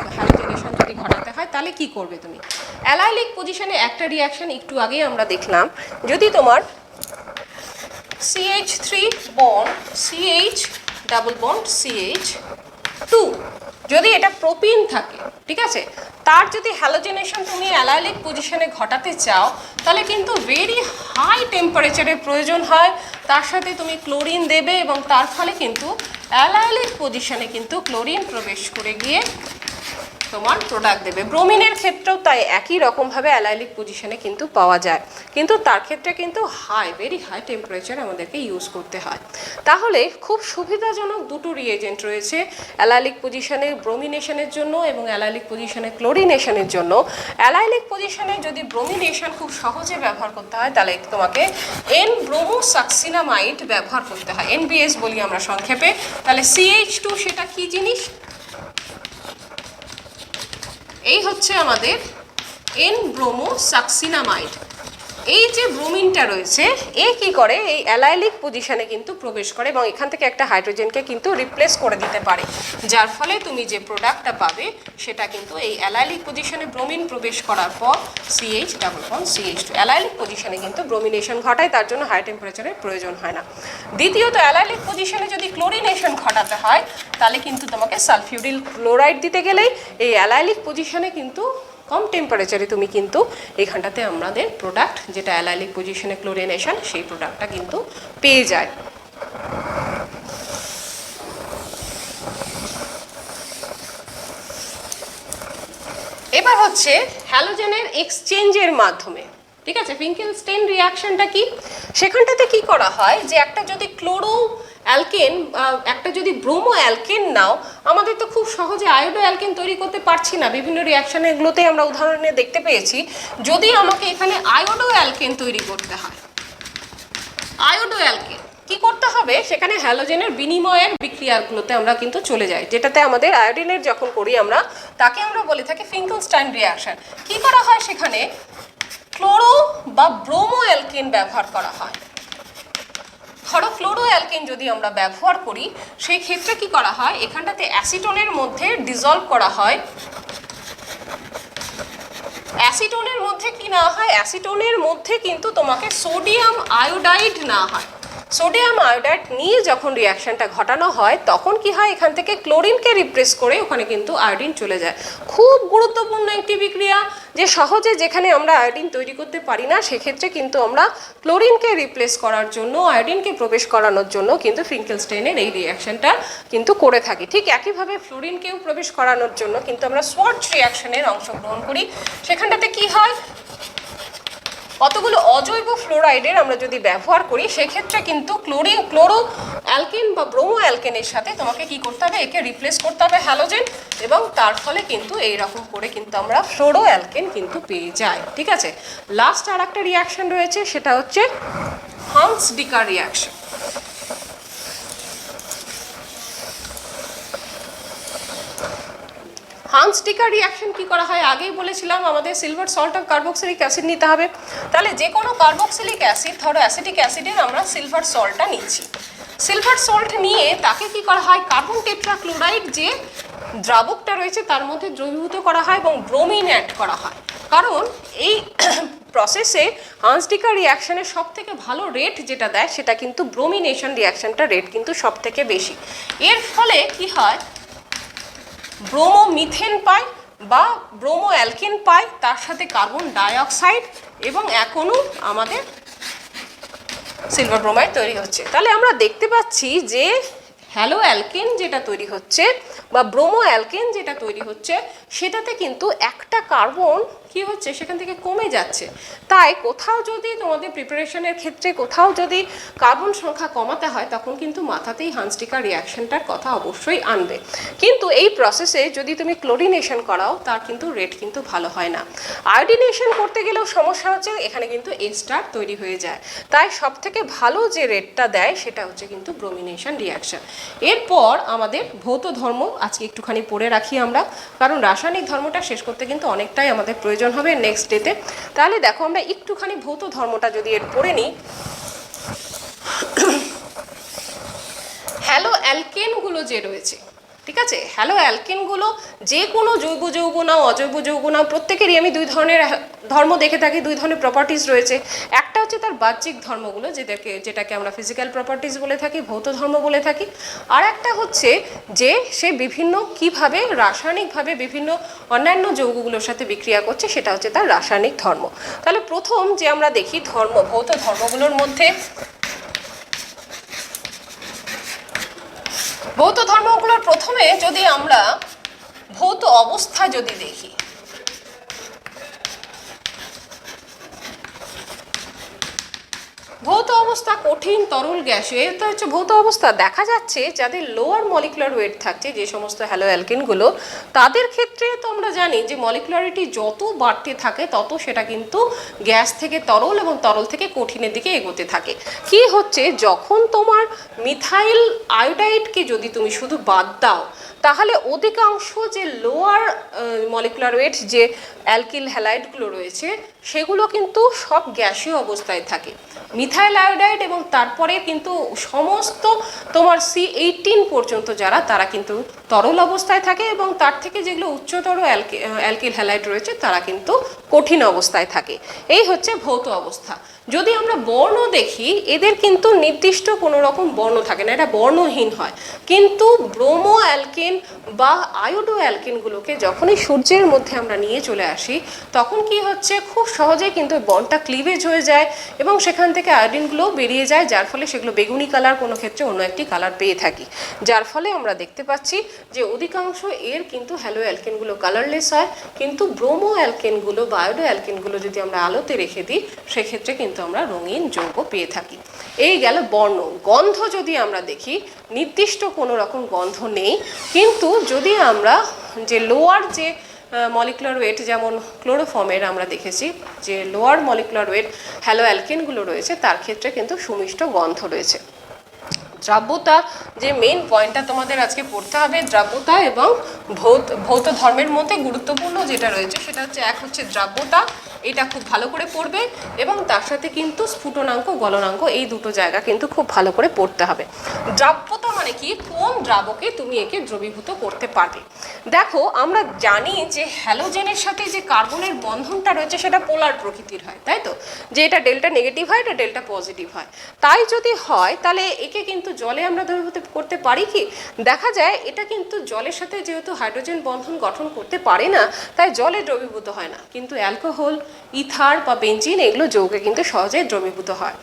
Speaker 2: যদি ঘটাতে হয় তাহলে কি করবে তুমি, অ্যালাইলিক পজিশনে একটা রিয়াকশন একটু আগেই আমরা দেখলাম, যদি তোমার CH3 bond CH double bond CH 2 যদি এটা প্রোপিন থাকে, ঠিক আছে, তার যদি হ্যালোজেনেশন তুমি অ্যালাইলিক পজিশনে ঘটাতে চাও তাহলে কিন্তু ভেরি হাই টেম্পারেচারের প্রয়োজন হয়। তার সাথে তুমি ক্লোরিন দেবে এবং তার ফলে কিন্তু অ্যালাইলিক পজিশনে কিন্তু ক্লোরিন প্রবেশ করে গিয়ে তোমার প্রোডাক্ট দেবে। ব্রোমিনের ক্ষেত্রেও তাই একই রকমভাবে অ্যালাইলিক পজিশনে কিন্তু পাওয়া যায়, কিন্তু তার ক্ষেত্রে কিন্তু ভেরি হাই টেম্পারেচার আমাদেরকে ইউজ করতে হয়। তাহলে খুব সুবিধাজনক দুটো রিয়েজেন্ট রয়েছে অ্যালাইলিক পজিশনে ব্রোমিনেশনের জন্য এবং অ্যালাইলিক পজিশনে ক্লোরিনেশনের জন্য। অ্যালাইলিক পজিশনে যদি ব্রোমিনেশন খুব সহজে ব্যবহার করতে হয় তাহলে তোমাকে এন ব্রোমোসাক্সিনামাইড ব্যবহার করতে হয়, NBS বলি আমরা সংক্ষেপে। তাহলে CH2 সেটা কি জিনিস? এই হচ্ছে আমাদের এন ব্রোমোসাক্সিনামাইড। এই যে ব্রোমিনটা রয়েছে এ কি করে, এই অ্যালাইলিক পজিশনে কিন্তু প্রবেশ করে এবং এখান থেকে একটা হাইড্রোজেনকে কিন্তু রিপ্লেস করে দিতে পারে, যার ফলে তুমি যে প্রোডাক্টটা পাবে সেটা কিন্তু এই অ্যালাইলিক পজিশনে ব্রোমিন প্রবেশ করার পর CH double bond CH2 allylic পজিশনে কিন্তু ব্রোমিনেশন ঘটায়, তার জন্য হাই টেম্পারেচারের প্রয়োজন হয় না। দ্বিতীয়ত অ্যালাইলিক পজিশনে যদি ক্লোরিনেশন ঘটাতে হয় তাহলে কিন্তু তোমাকে সালফিউরিল ক্লোরাইড দিতে গেলেই এই অ্যালাইলিক পজিশনে কিন্তু কম টেম্পারেচারে তুমি কিন্তু এখানটাতে আমাদের প্রোডাক্ট যেটা অ্যালাইলিক পজিশনে ক্লোরিনেশন সেই প্রোডাক্টটা কিন্তু পেয়ে যায়। এবার হচ্ছে হ্যালোজেনের এক্সচেঞ্জের মাধ্যমে, ঠিক আছে, ফিঙ্কেলস্টেইন রিঅ্যাকশনটা কি? সেখানটাতে কি করা হয় যে একটা যদি ক্লোরো অ্যালকেন একটা যদি ব্রোমো অ্যালকেন নাও, আমাদের তো খুব সহজে আয়োডো অ্যালকেন তৈরি করতে পারছি না, বিভিন্ন রিঅ্যাকশনে এগুলোতেই আমরা উদাহরণে দেখতে পেয়েছি। যদি আমাকে এখানে আয়োডো অ্যালকেন তৈরি করতে হয়, আয়োডো অ্যালকেন কি করতে হবে, সেখানে হ্যালোজেনের বিনিময়ের বিক্রিয়াগুলোতে আমরা কিন্তু চলে যাই, যেটাতে আমাদের আয়োডিনের যখন করি আমরা তাকে আমরা বলে থাকি ফিঙ্কেলস্টাইন রিঅ্যাকশন। কি করা হয়, সেখানে ক্লোরো বা ব্রোমো অ্যালকেন ব্যবহার করা হয়। ধরো ক্লোরো অ্যালকেন যদি আমরা ব্যবহার করি সেই ক্ষেত্রে কি করা হয়, এখানটাতে অ্যাসিটোনের মধ্যে ডিজলভ করা হয়। অ্যাসিটোনের মধ্যে কি না হয়, অ্যাসিটোনের মধ্যে কিন্তু তোমাকে সোডিয়াম আয়োডাইড না হয়। সোডিয়াম আয়োডাইড নিয়ে যখন রিঅ্যাকশনটা ঘটানো হয় তখন কি হয়, এখান থেকে ক্লোরিনকে রিপ্লেস করে ওখানে কিন্তু আয়োডিন চলে যায়। খুব গুরুত্বপূর্ণ একটি বিক্রিয়া, যে সহজে যেখানে আমরা আয়োডিন তৈরি করতে পারি না সেক্ষেত্রে কিন্তু আমরা ক্লোরিনকে রিপ্লেস করার জন্য আয়োডিনকে প্রবেশ করানোর জন্য কিন্তু ফিঙ্কেলস্টেইনের এই রিঅ্যাকশনটা কিন্তু করে থাকি। ঠিক একইভাবে ফ্লোরিনকেও প্রবেশ করানোর জন্য কিন্তু আমরা সোয়ার্চ রিঅ্যাকশনের অংশগ্রহণ করি। সেখানটাতে কি হয়, কতগুলো অজৈব ফ্লোরাইডের আমরা যদি ব্যবহার করি সেক্ষেত্রে কিন্তু ক্লোরো অ্যালকেন বা ব্রোমো অ্যালকেনের সাথে তোমাকে কি করতে হবে, একে রিপ্লেস করতে হবে হ্যালোজেন, এবং তার ফলে কিন্তু এইরকম করে কিন্তু আমরা ফ্লোরো অ্যালকেন কিন্তু পেয়ে যাই। ঠিক আছে, লাস্ট আর একটা রিঅ্যাকশন রয়েছে, সেটা হচ্ছে হান্স-ডিকার রিঅ্যাকশন। হান্স-ডিকার রিঅ্যাকশন কি করা হয়, আগেই বলেছিলাম আমাদের silver salt of carboxylic acid নিতে হবে। তাহলে যে কোনো কার্বক্সিলিক অ্যাসিড, ধরো অ্যাসিটিক অ্যাসিডের আমরা সিলভার সল্টটা নিচ্ছি। সিলভার সল্ট নিয়ে তাকে কি করা হয়, কার্বন টেট্রাক্লোরাইড যে দ্রাবকটা রয়েছে তার মধ্যে দ্রবীভূত করা হয় এবং ব্রোমিন অ্যাড করা হয়। কারণ এই প্রসেসে হান্স-ডিকার রিঅ্যাকশনের সব থেকে ভালো রেট যেটা দেয় সেটা কিন্তু ব্রোমিনেশন রিঅ্যাকশনটা রেট কিন্তু সব থেকে বেশি। এর ফলে কি হয়, ব্রোমো মিথেন পাই বা ব্রোমো অ্যালকেন পাই, তার সাথে কার্বন ডাইঅক্সাইড এবং এখনও আমাদের সিলভার ব্রোমাইড তৈরি হচ্ছে। তাহলে আমরা দেখতে পাচ্ছি যে হ্যালো অ্যালকেন যেটা তৈরি হচ্ছে বা ব্রোমো অ্যালকেন যেটা তৈরি হচ্ছে সেটাতে কিন্তু একটা কার্বন কি হচ্ছে, সেখান থেকে কমে যাচ্ছে। তাই কোথাও যদি তোমাদের প্রিপারেশনের ক্ষেত্রে কোথাও যদি কার্বন সংখ্যা কমাতে হয় তখন কিন্তু মাথাতেই হান্স-ডিকার রিঅ্যাকশনটার কথা অবশ্যই আনবে। কিন্তু এই প্রসেসে যদি তুমি ক্লোরিনেশন করাও তার কিন্তু রেট কিন্তু ভালো হয় না। আয়োডিনেশন করতে গেলেও সমস্যা হচ্ছে, এখানে কিন্তু এস্টার তৈরি হয়ে যায়। তাই সব থেকে ভালো যে রেটটা দেয় সেটা হচ্ছে কিন্তু ব্রোমিনেশন রিঅ্যাকশন। এরপর আমাদের ভৌত ধর্ম আজকে একটুখানি পড়ে রাখি আমরা, কারণ রাসায়নিক ধর্মটা শেষ করতে কিন্তু অনেকটাই আমাদের প্রয়োজন হবে নেক্সট ডেতে। তাহলে দেখো আমরা একটুখানি ভৌত ধর্মটা যদি এর পড়ে নিই, হ্যালো অ্যালকেনগুলো যে রয়েছে, ঠিক আছে, হ্যালো অ্যালকেনগুলো যে কোনো জৈব যৌগ নাও অজৈব যৌগ নাও প্রত্যেকেরই আমি দুই ধরনের ধর্ম দেখে থাকি, দুই ধরনের প্রপার্টিজ রয়েছে। একটা হচ্ছে তার বাহ্যিক ধর্মগুলো, যেটাকে আমরা ফিজিক্যাল প্রপার্টিজ বলে থাকি, ভৌত ধর্ম বলে থাকি। আর একটা হচ্ছে যে সে বিভিন্ন কিভাবে রাসায়নিকভাবে বিভিন্ন অন্যান্য যৌগগুলোর সাথে বিক্রিয়া করছে, সেটা হচ্ছে তার রাসায়নিক ধর্ম। তাহলে প্রথম যে আমরা দেখি ভৌত ধর্মগুলোর মধ্যে, ভৌত ধর্মগুলোর প্রথমে যদি আমরা ভৌত অবস্থা যদি দেখি, ভৌত অবস্থা কঠিন, তরল, গ্যাসীয়, এটা হচ্ছে ভৌত অবস্থা। দেখা যাচ্ছে যাদের লোয়ার মলিকুলার ওয়েট থাকছে, যে সমস্ত হ্যালো অ্যালকেনগুলো, তাদের ক্ষেত্রে তো আমরা জানি যে মলিকুলারিটি যত বাড়তে থাকে তত সেটা কিন্তু গ্যাস থেকে তরল এবং তরল থেকে কঠিনের দিকে এগোতে থাকে। কি হচ্ছে, যখন তোমার মিথাইল আয়োডাইডকে যদি তুমি শুধু বাদ দাও, তাহলে অধিকাংশ যে লোয়ার মলিকুলার ওয়েট যে অ্যালকিল হ্যালাইডগুলো রয়েছে সেগুলো কিন্তু সব গ্যাসীয় অবস্থায় থাকে। মিথাইল আয়োডাইড এবং তারপরে কিন্তু সমস্ত তোমার C18 পর্যন্ত যারা, তারা কিন্তু তরল অবস্থায় থাকে, এবং তার থেকে যেগুলো উচ্চতর অ্যালকিল হ্যালাইড রয়েছে তারা কিন্তু কঠিন অবস্থায় থাকে। এই হচ্ছে ভৌত অবস্থা। যদি আমরা বর্ণ দেখি, এদের কিন্তু নির্দিষ্ট কোনো রকম বর্ণ থাকে না, এটা বর্ণহীন হয়। কিন্তু ব্রোমো অ্যালকেন বা আয়োডো অ্যালকেনগুলোকে যখনই সূর্যের মধ্যে আমরা নিয়ে চলে আসি, তখন কি হচ্ছে, খুব সহজেই কিন্তু বন্ডটা ক্লিভেজ হয়ে যায় এবং সেখান থেকে আয়োডিনগুলো বেরিয়ে যায়, যার ফলে সেগুলো বেগুনি কালার, কোনো ক্ষেত্রে অন্য একটি কালার পেয়ে থাকি। যার ফলে আমরা দেখতে পাচ্ছি যে অধিকাংশ এর কিন্তু হ্যালো অ্যালকেনগুলো কালারলেস হয়, কিন্তু ব্রোমো অ্যালকেনগুলো বা আয়োডো অ্যালকেনগুলো যদি আমরা আলোতে রেখে দিই, সেক্ষেত্রে কিন্তু আমরা রঙিন যৌগ পেয়ে থাকি। এই গেল বর্ণ। গন্ধ যদি আমরা দেখি, নির্দিষ্ট কোনো রকম গন্ধ নেই, কিন্তু যদি আমরা যে লোয়ার যে মলিকুলার ওয়েট, যেমন ক্লোরোফর্মের আমরা দেখেছি যে লোয়ার মলিকুলার ওয়েট হ্যালো অ্যালকেনগুলো রয়েছে, তার ক্ষেত্রে কিন্তু সুমিষ্ট গন্ধ রয়েছে। দ্রাব্যতা, যে মেইন পয়েন্টটা তোমাদের আজকে পড়তে হবে, দ্রাব্যতা এবং ভৌত ধর্মের মধ্যে গুরুত্বপূর্ণ যেটা রয়েছে সেটা হচ্ছে, এক হচ্ছে দ্রাব্যতা, এটা খুব ভালো করে পড়বে, এবং তার সাথে কিন্তু স্ফুটনাঙ্ক, গলনাঙ্ক, এই দুটো জায়গা কিন্তু খুব ভালো করে পড়তে হবে। দ্রাব্যতা মানে কি, কোন দ্রাবকে তুমি একে দ্রবীভূত করতে পারবে। দেখো, আমরা জানি যে হ্যালোজেনের সাথে যে কার্বনের বন্ধনটা রয়েছে সেটা পোলার প্রকৃতির হয়, তাই তো, যে এটা ডেল্টা নেগেটিভ হয়, এটা ডেল্টা পজিটিভ হয়। তাই যদি হয়, তাহলে একে কিন্তু জলে আমরা দ্রবীভূত করতে পারি কি? দেখা যায় এটা কিন্তু জলের সাথে যেহেতু হাইড্রোজেন বন্ধন গঠন করতে পারে না, তাই জলে দ্রবীভূত হয় না। কিন্তু অ্যালকোহল, ইথার বা বেঞ্জিন, এগুলো যৌগে কিন্তু সহজেই দ্রবীভূত হয়।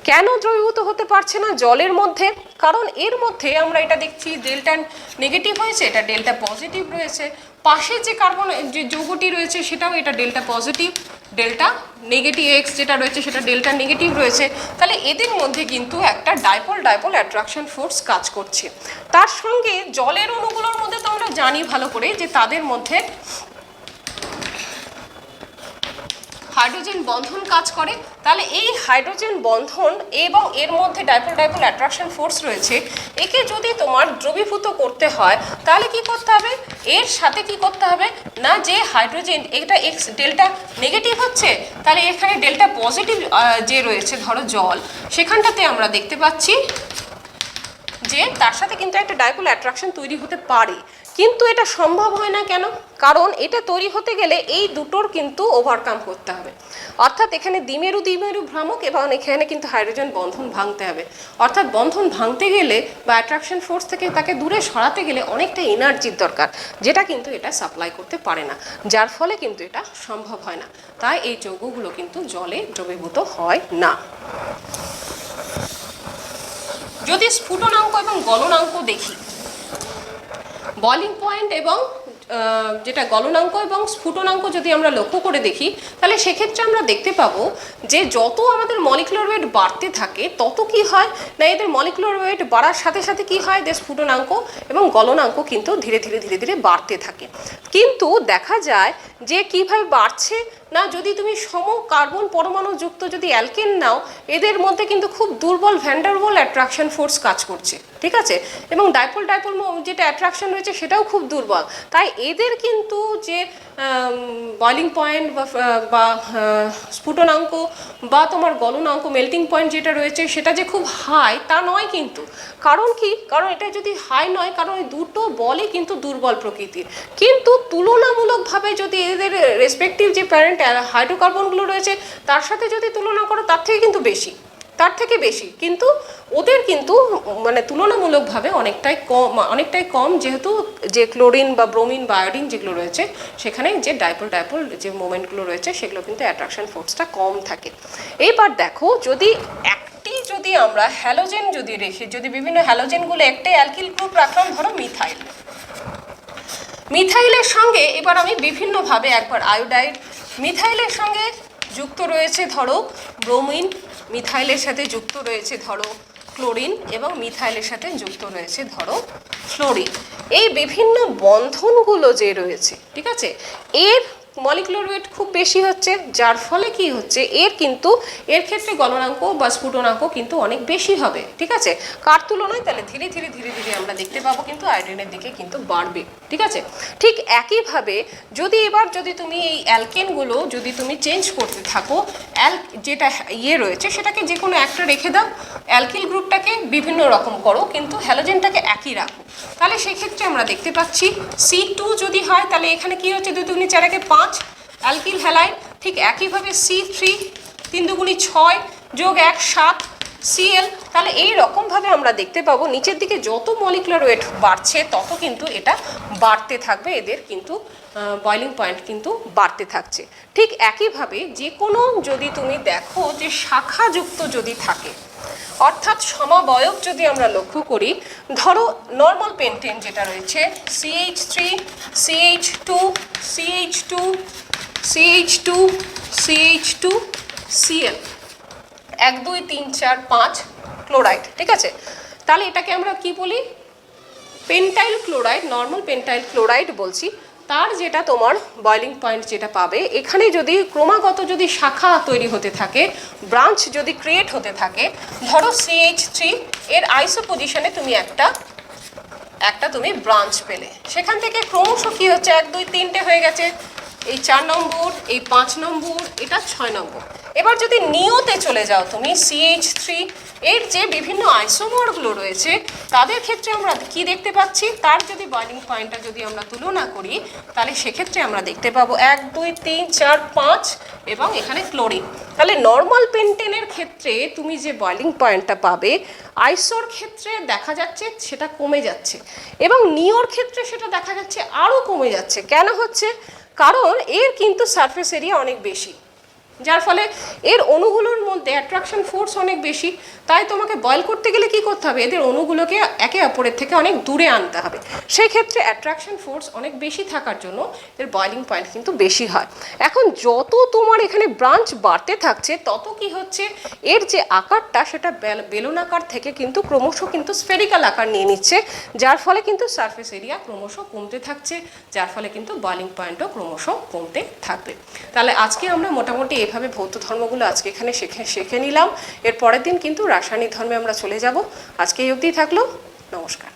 Speaker 2: কেন দ্রবীভূত হতে পারছে না জলের মধ্যে? কারণ এর মধ্যে আমরা এটা দেখছি ডেল্টা নেগেটিভ হয়েছে, এটা ডেল্টা পজিটিভ রয়েছে। পাশে যে কার্বন যে যৌগটি রয়েছে সেটাও এটা delta positive, delta negative x যেটা রয়েছে সেটা ডেল্টা নেগেটিভ রয়েছে। তাহলে এদের মধ্যে কিন্তু একটা ডাইপোল অ্যাট্রাকশন ফোর্স কাজ করছে। তার সঙ্গে জলের অণুগুলোর মধ্যে তো আমরা জানি ভালো করে যে তাদের মধ্যে হাইড্রোজেন বন্ধন কাজ করে। তাহলে এই হাইড্রোজেন বন্ধন এবং এর মধ্যে ডাইপোল অ্যাট্রাকশন ফোর্স রয়েছে, একে যদি তোমার দ্রবীভূত করতে হয় তাহলে কি করতে হবে? এর সাথে কি করতে হবে না, যে হাইড্রোজেন এটা এক্স ডেল্টা নেগেটিভ হচ্ছে, তাহলে এখানে ডেল্টা পজিটিভ যে রয়েছে ধরো জল, সেখানটাতে আমরা দেখতে পাচ্ছি যে তার সাথে কিন্তু একটা ডাইপোল অ্যাট্রাকশন তৈরি হতে পারে। কিন্তু এটা সম্ভব হয় না কেন? কারণ এটা তৈরি হতে গেলে এই দুটোর কিন্তু ওভারকাম করতে হবে। অর্থাৎ এখানে দ্বিমেরু ভ্রামক এবং এখানে কিন্তু হাইড্রোজেন বন্ধন ভাঙতে হবে। অর্থাৎ বন্ধন ভাঙতে গেলে বা অ্যাট্রাকশন ফোর্স থেকে তাকে দূরে সরাতে গেলে অনেকটা এনার্জির দরকার, যেটা কিন্তু এটা সাপ্লাই করতে পারে না, যার ফলে কিন্তু এটা সম্ভব হয় না। তাই এই যৌগগুলো কিন্তু জলে দ্রবীভূত হয় না। যদি স্ফুটনাঙ্ক এবং গলনাঙ্ক দেখি, বয়লিং পয়েন্ট এবং যেটা গলনাঙ্ক এবং স্ফুটনাঙ্ক যদি আমরা লক্ষ্য করে দেখি, তাহলে সেক্ষেত্রে আমরা দেখতে পাবো যে যত আমাদের মলিকুলার ওয়েট বাড়তে থাকে তত কি হয় না, এদের মলিকুলার ওয়েট বাড়ার সাথে সাথে কি হয়, যে স্ফুটনাঙ্ক এবং গলনাঙ্ক কিন্তু ধীরে ধীরে বাড়তে থাকে। কিন্তু দেখা যায় যে কিভাবে বাড়ছে না, যদি তুমি সম কার্বন পরমাণু যুক্ত যদি অ্যালকেন নাও, এদের মধ্যে কিন্তু খুব দুর্বল ভ্যান ডার ওয়াল অ্যাট্রাকশন ফোর্স কাজ করছে, ঠিক আছে, এবং ডাইপোল যেটা অ্যাট্রাকশন রয়েছে সেটাও খুব দুর্বল। তাই এদের কিন্তু যে বয়লিং পয়েন্ট বা স্ফুটনাঙ্ক বা তোমার গলনাঙ্ক মেল্টিং পয়েন্ট যেটা রয়েছে সেটা যে খুব হাই তা নয়। কিন্তু কারণ কি, কারণ এটা যদি হাই নয়, কারণ এই দুটো বলই কিন্তু দুর্বল প্রকৃতির। কিন্তু তুলনামূলকভাবে যদি এদের রেসপেক্টিভ যে প্যারেন্ট হাইড্রোকার্বনগুলো রয়েছে তার সাথে যদি তুলনা করো তার থেকে কিন্তু বেশি, কিন্তু ওদের কিন্তু মানে তুলনামূলকভাবে অনেকটাই কম যেহেতু যে ক্লোরিন বা ব্রোমিন বা আয়োডিন যেগুলো রয়েছে সেখানে যে ডাইপোল যে মোমেন্টগুলো রয়েছে সেগুলো কিন্তু অ্যাট্রাকশন ফোর্সটা কম থাকে। এইবার দেখো যদি আমরা হ্যালোজেন যদি রেখে যদি বিভিন্ন হ্যালোজেনগুলো একটাই অ্যালকিল গ্রুপ রাখলাম, ধরো মিথাইলের সঙ্গে এবার আমি বিভিন্নভাবে একবার আয়োডাইড, মিথাইলের সঙ্গে যুক্ত রয়েছে ধরো ব্রোমিন, মিথাইলের সাথে যুক্ত রয়েছে ধরো ক্লোরিন এবং মিথাইলের সাথে যুক্ত রয়েছে ধরো ফ্লোরিন। এই বিভিন্ন বন্ধনগুলো যে রয়েছে, ঠিক আছে, এর মলিকুলার ওয়েট খুব বেশি হচ্ছে, যার ফলে কি হচ্ছে এর ক্ষেত্রে গলনাঙ্ক বা স্ফুটনাঙ্ক কিন্তু অনেক বেশি হবে, ঠিক আছে। কার তুলনায়? তাহলে ধীরে ধীরে আমরা দেখতে পাবো কিন্তু আয়োডিনের দিকে কিন্তু বাড়বে, ঠিক আছে। ঠিক একইভাবে যদি তুমি এই অ্যালকেনগুলো যদি তুমি চেঞ্জ করতে থাকো, যেটা রয়েছে সেটাকে যে কোনো একটা রেখে দাও, অ্যালকিল গ্রুপটাকে বিভিন্ন রকম করো কিন্তু হ্যালোজেনটাকে একই রাখো, তাহলে সেক্ষেত্রে আমরা দেখতে পাচ্ছি C2 যদি হয় তাহলে এখানে কি হচ্ছে 2 দুগুণে 4 একে 5 অ্যালকিল হ্যালাইড। ঠিক একইভাবে C3 3 দুগুণে 6 যোগ 1 7 Cl। তাহলে এই রকমভাবে আমরা দেখতে পাবো নিচের দিকে যত মলিকুলার ওয়েট বাড়ছে তত কিন্তু এটা বাড়তে থাকবে, এদের কিন্তু বয়লিং পয়েন্ট কিন্তু বাড়তে থাকছে। ঠিক একইভাবে যে কোনো যদি তুমি দেখো যে শাখাযুক্ত যদি থাকে অর্থাৎ সমাবয়ব যদি আমরা লক্ষ্য করি, ধরো নর্মাল পেন্টেন যেটা রয়েছে CH3 CH2 CH2 CH2 CH2 Cl 1 2 3 4 5 chloride, ঠিক আছে। তাহলে এটাকে আমরা কি বলি? পেন্টাইল ক্লোরাইড, নর্মাল পেন্টাইল ক্লোরাইড বলছি। তার যেটা তোমার বয়লিং পয়েন্ট যেটা পাবে, এখানে যদি ক্রমাগত যদি শাখা তৈরি হতে থাকে, ব্রাঞ্চ যদি ক্রিয়েট হতে থাকে, ধরো CH3 এর আইসো পজিশনে তুমি একটা তুমি ব্রাঞ্চ পেলে, সেখান থেকে ক্রমশ কি হচ্ছে 1 2 3টে হয়ে গেছে, এই 4 নম্বর, এই 5 নম্বর, এটা 6 নম্বর। এবার যদি নিওতে চলে যাও তুমি CH3 এর যে বিভিন্ন আইসোমারগুলো রয়েছে তাদের ক্ষেত্রে আমরা কি দেখতে পাচ্ছি, তার যদি বয়লিং পয়েন্টটা যদি আমরা তুলনা করি তাহলে সেক্ষেত্রে আমরা দেখতে পাবো 1 2 3 4 5 এবং এখানে ক্লোরিন। তাহলে নর্মাল পেন্টেনের ক্ষেত্রে তুমি যে বয়লিং পয়েন্টটা পাবে আইসোর ক্ষেত্রে দেখা যাচ্ছে সেটা কমে যাচ্ছে এবং নিওর ক্ষেত্রে সেটা দেখা যাচ্ছে আরও কমে যাচ্ছে। কেন হচ্ছে? কারণ এর কিন্তু সারফেস এরিয়া অনেক বেশি, যার ফলে এর অণুগুলোর মধ্যে অ্যাট্রাকশন ফোর্স অনেক বেশি। তাই তোমাকে বয়েল করতে গেলে কি করতে হবে? এদের অণুগুলোকে একে অপরের থেকে অনেক দূরে আনতে হবে। সেই ক্ষেত্রে অ্যাট্রাকশন ফোর্স অনেক বেশি থাকার জন্য এর বয়েলিং পয়েন্ট কিন্তু বেশি হয়। এখন যত তোমার এখানে ব্রাঞ্চ বাড়তে থাকছে তত কি হচ্ছে, এর যে আকারটা সেটা বেলুন আকার থেকে কিন্তু ক্রমশ কিন্তু স্ফেরিক্যাল আকার নিয়ে নিচ্ছে, যার ফলে কিন্তু সারফেস এরিয়া ক্রমশ কমতে থাকছে, যার ফলে কিন্তু বয়েলিং পয়েন্টও ক্রমশ কমতে থাকবে। তাহলে আজকে আমরা মোটামুটি এভাবে ভৌত ধর্মগুলো আজকে এখানে শিখে নিলাম। এর পরের দিন কিন্তু রাসায়নিক ধর্মে আমরা চলে যাব। আজকে এই অবধি থাকলো। নমস্কার।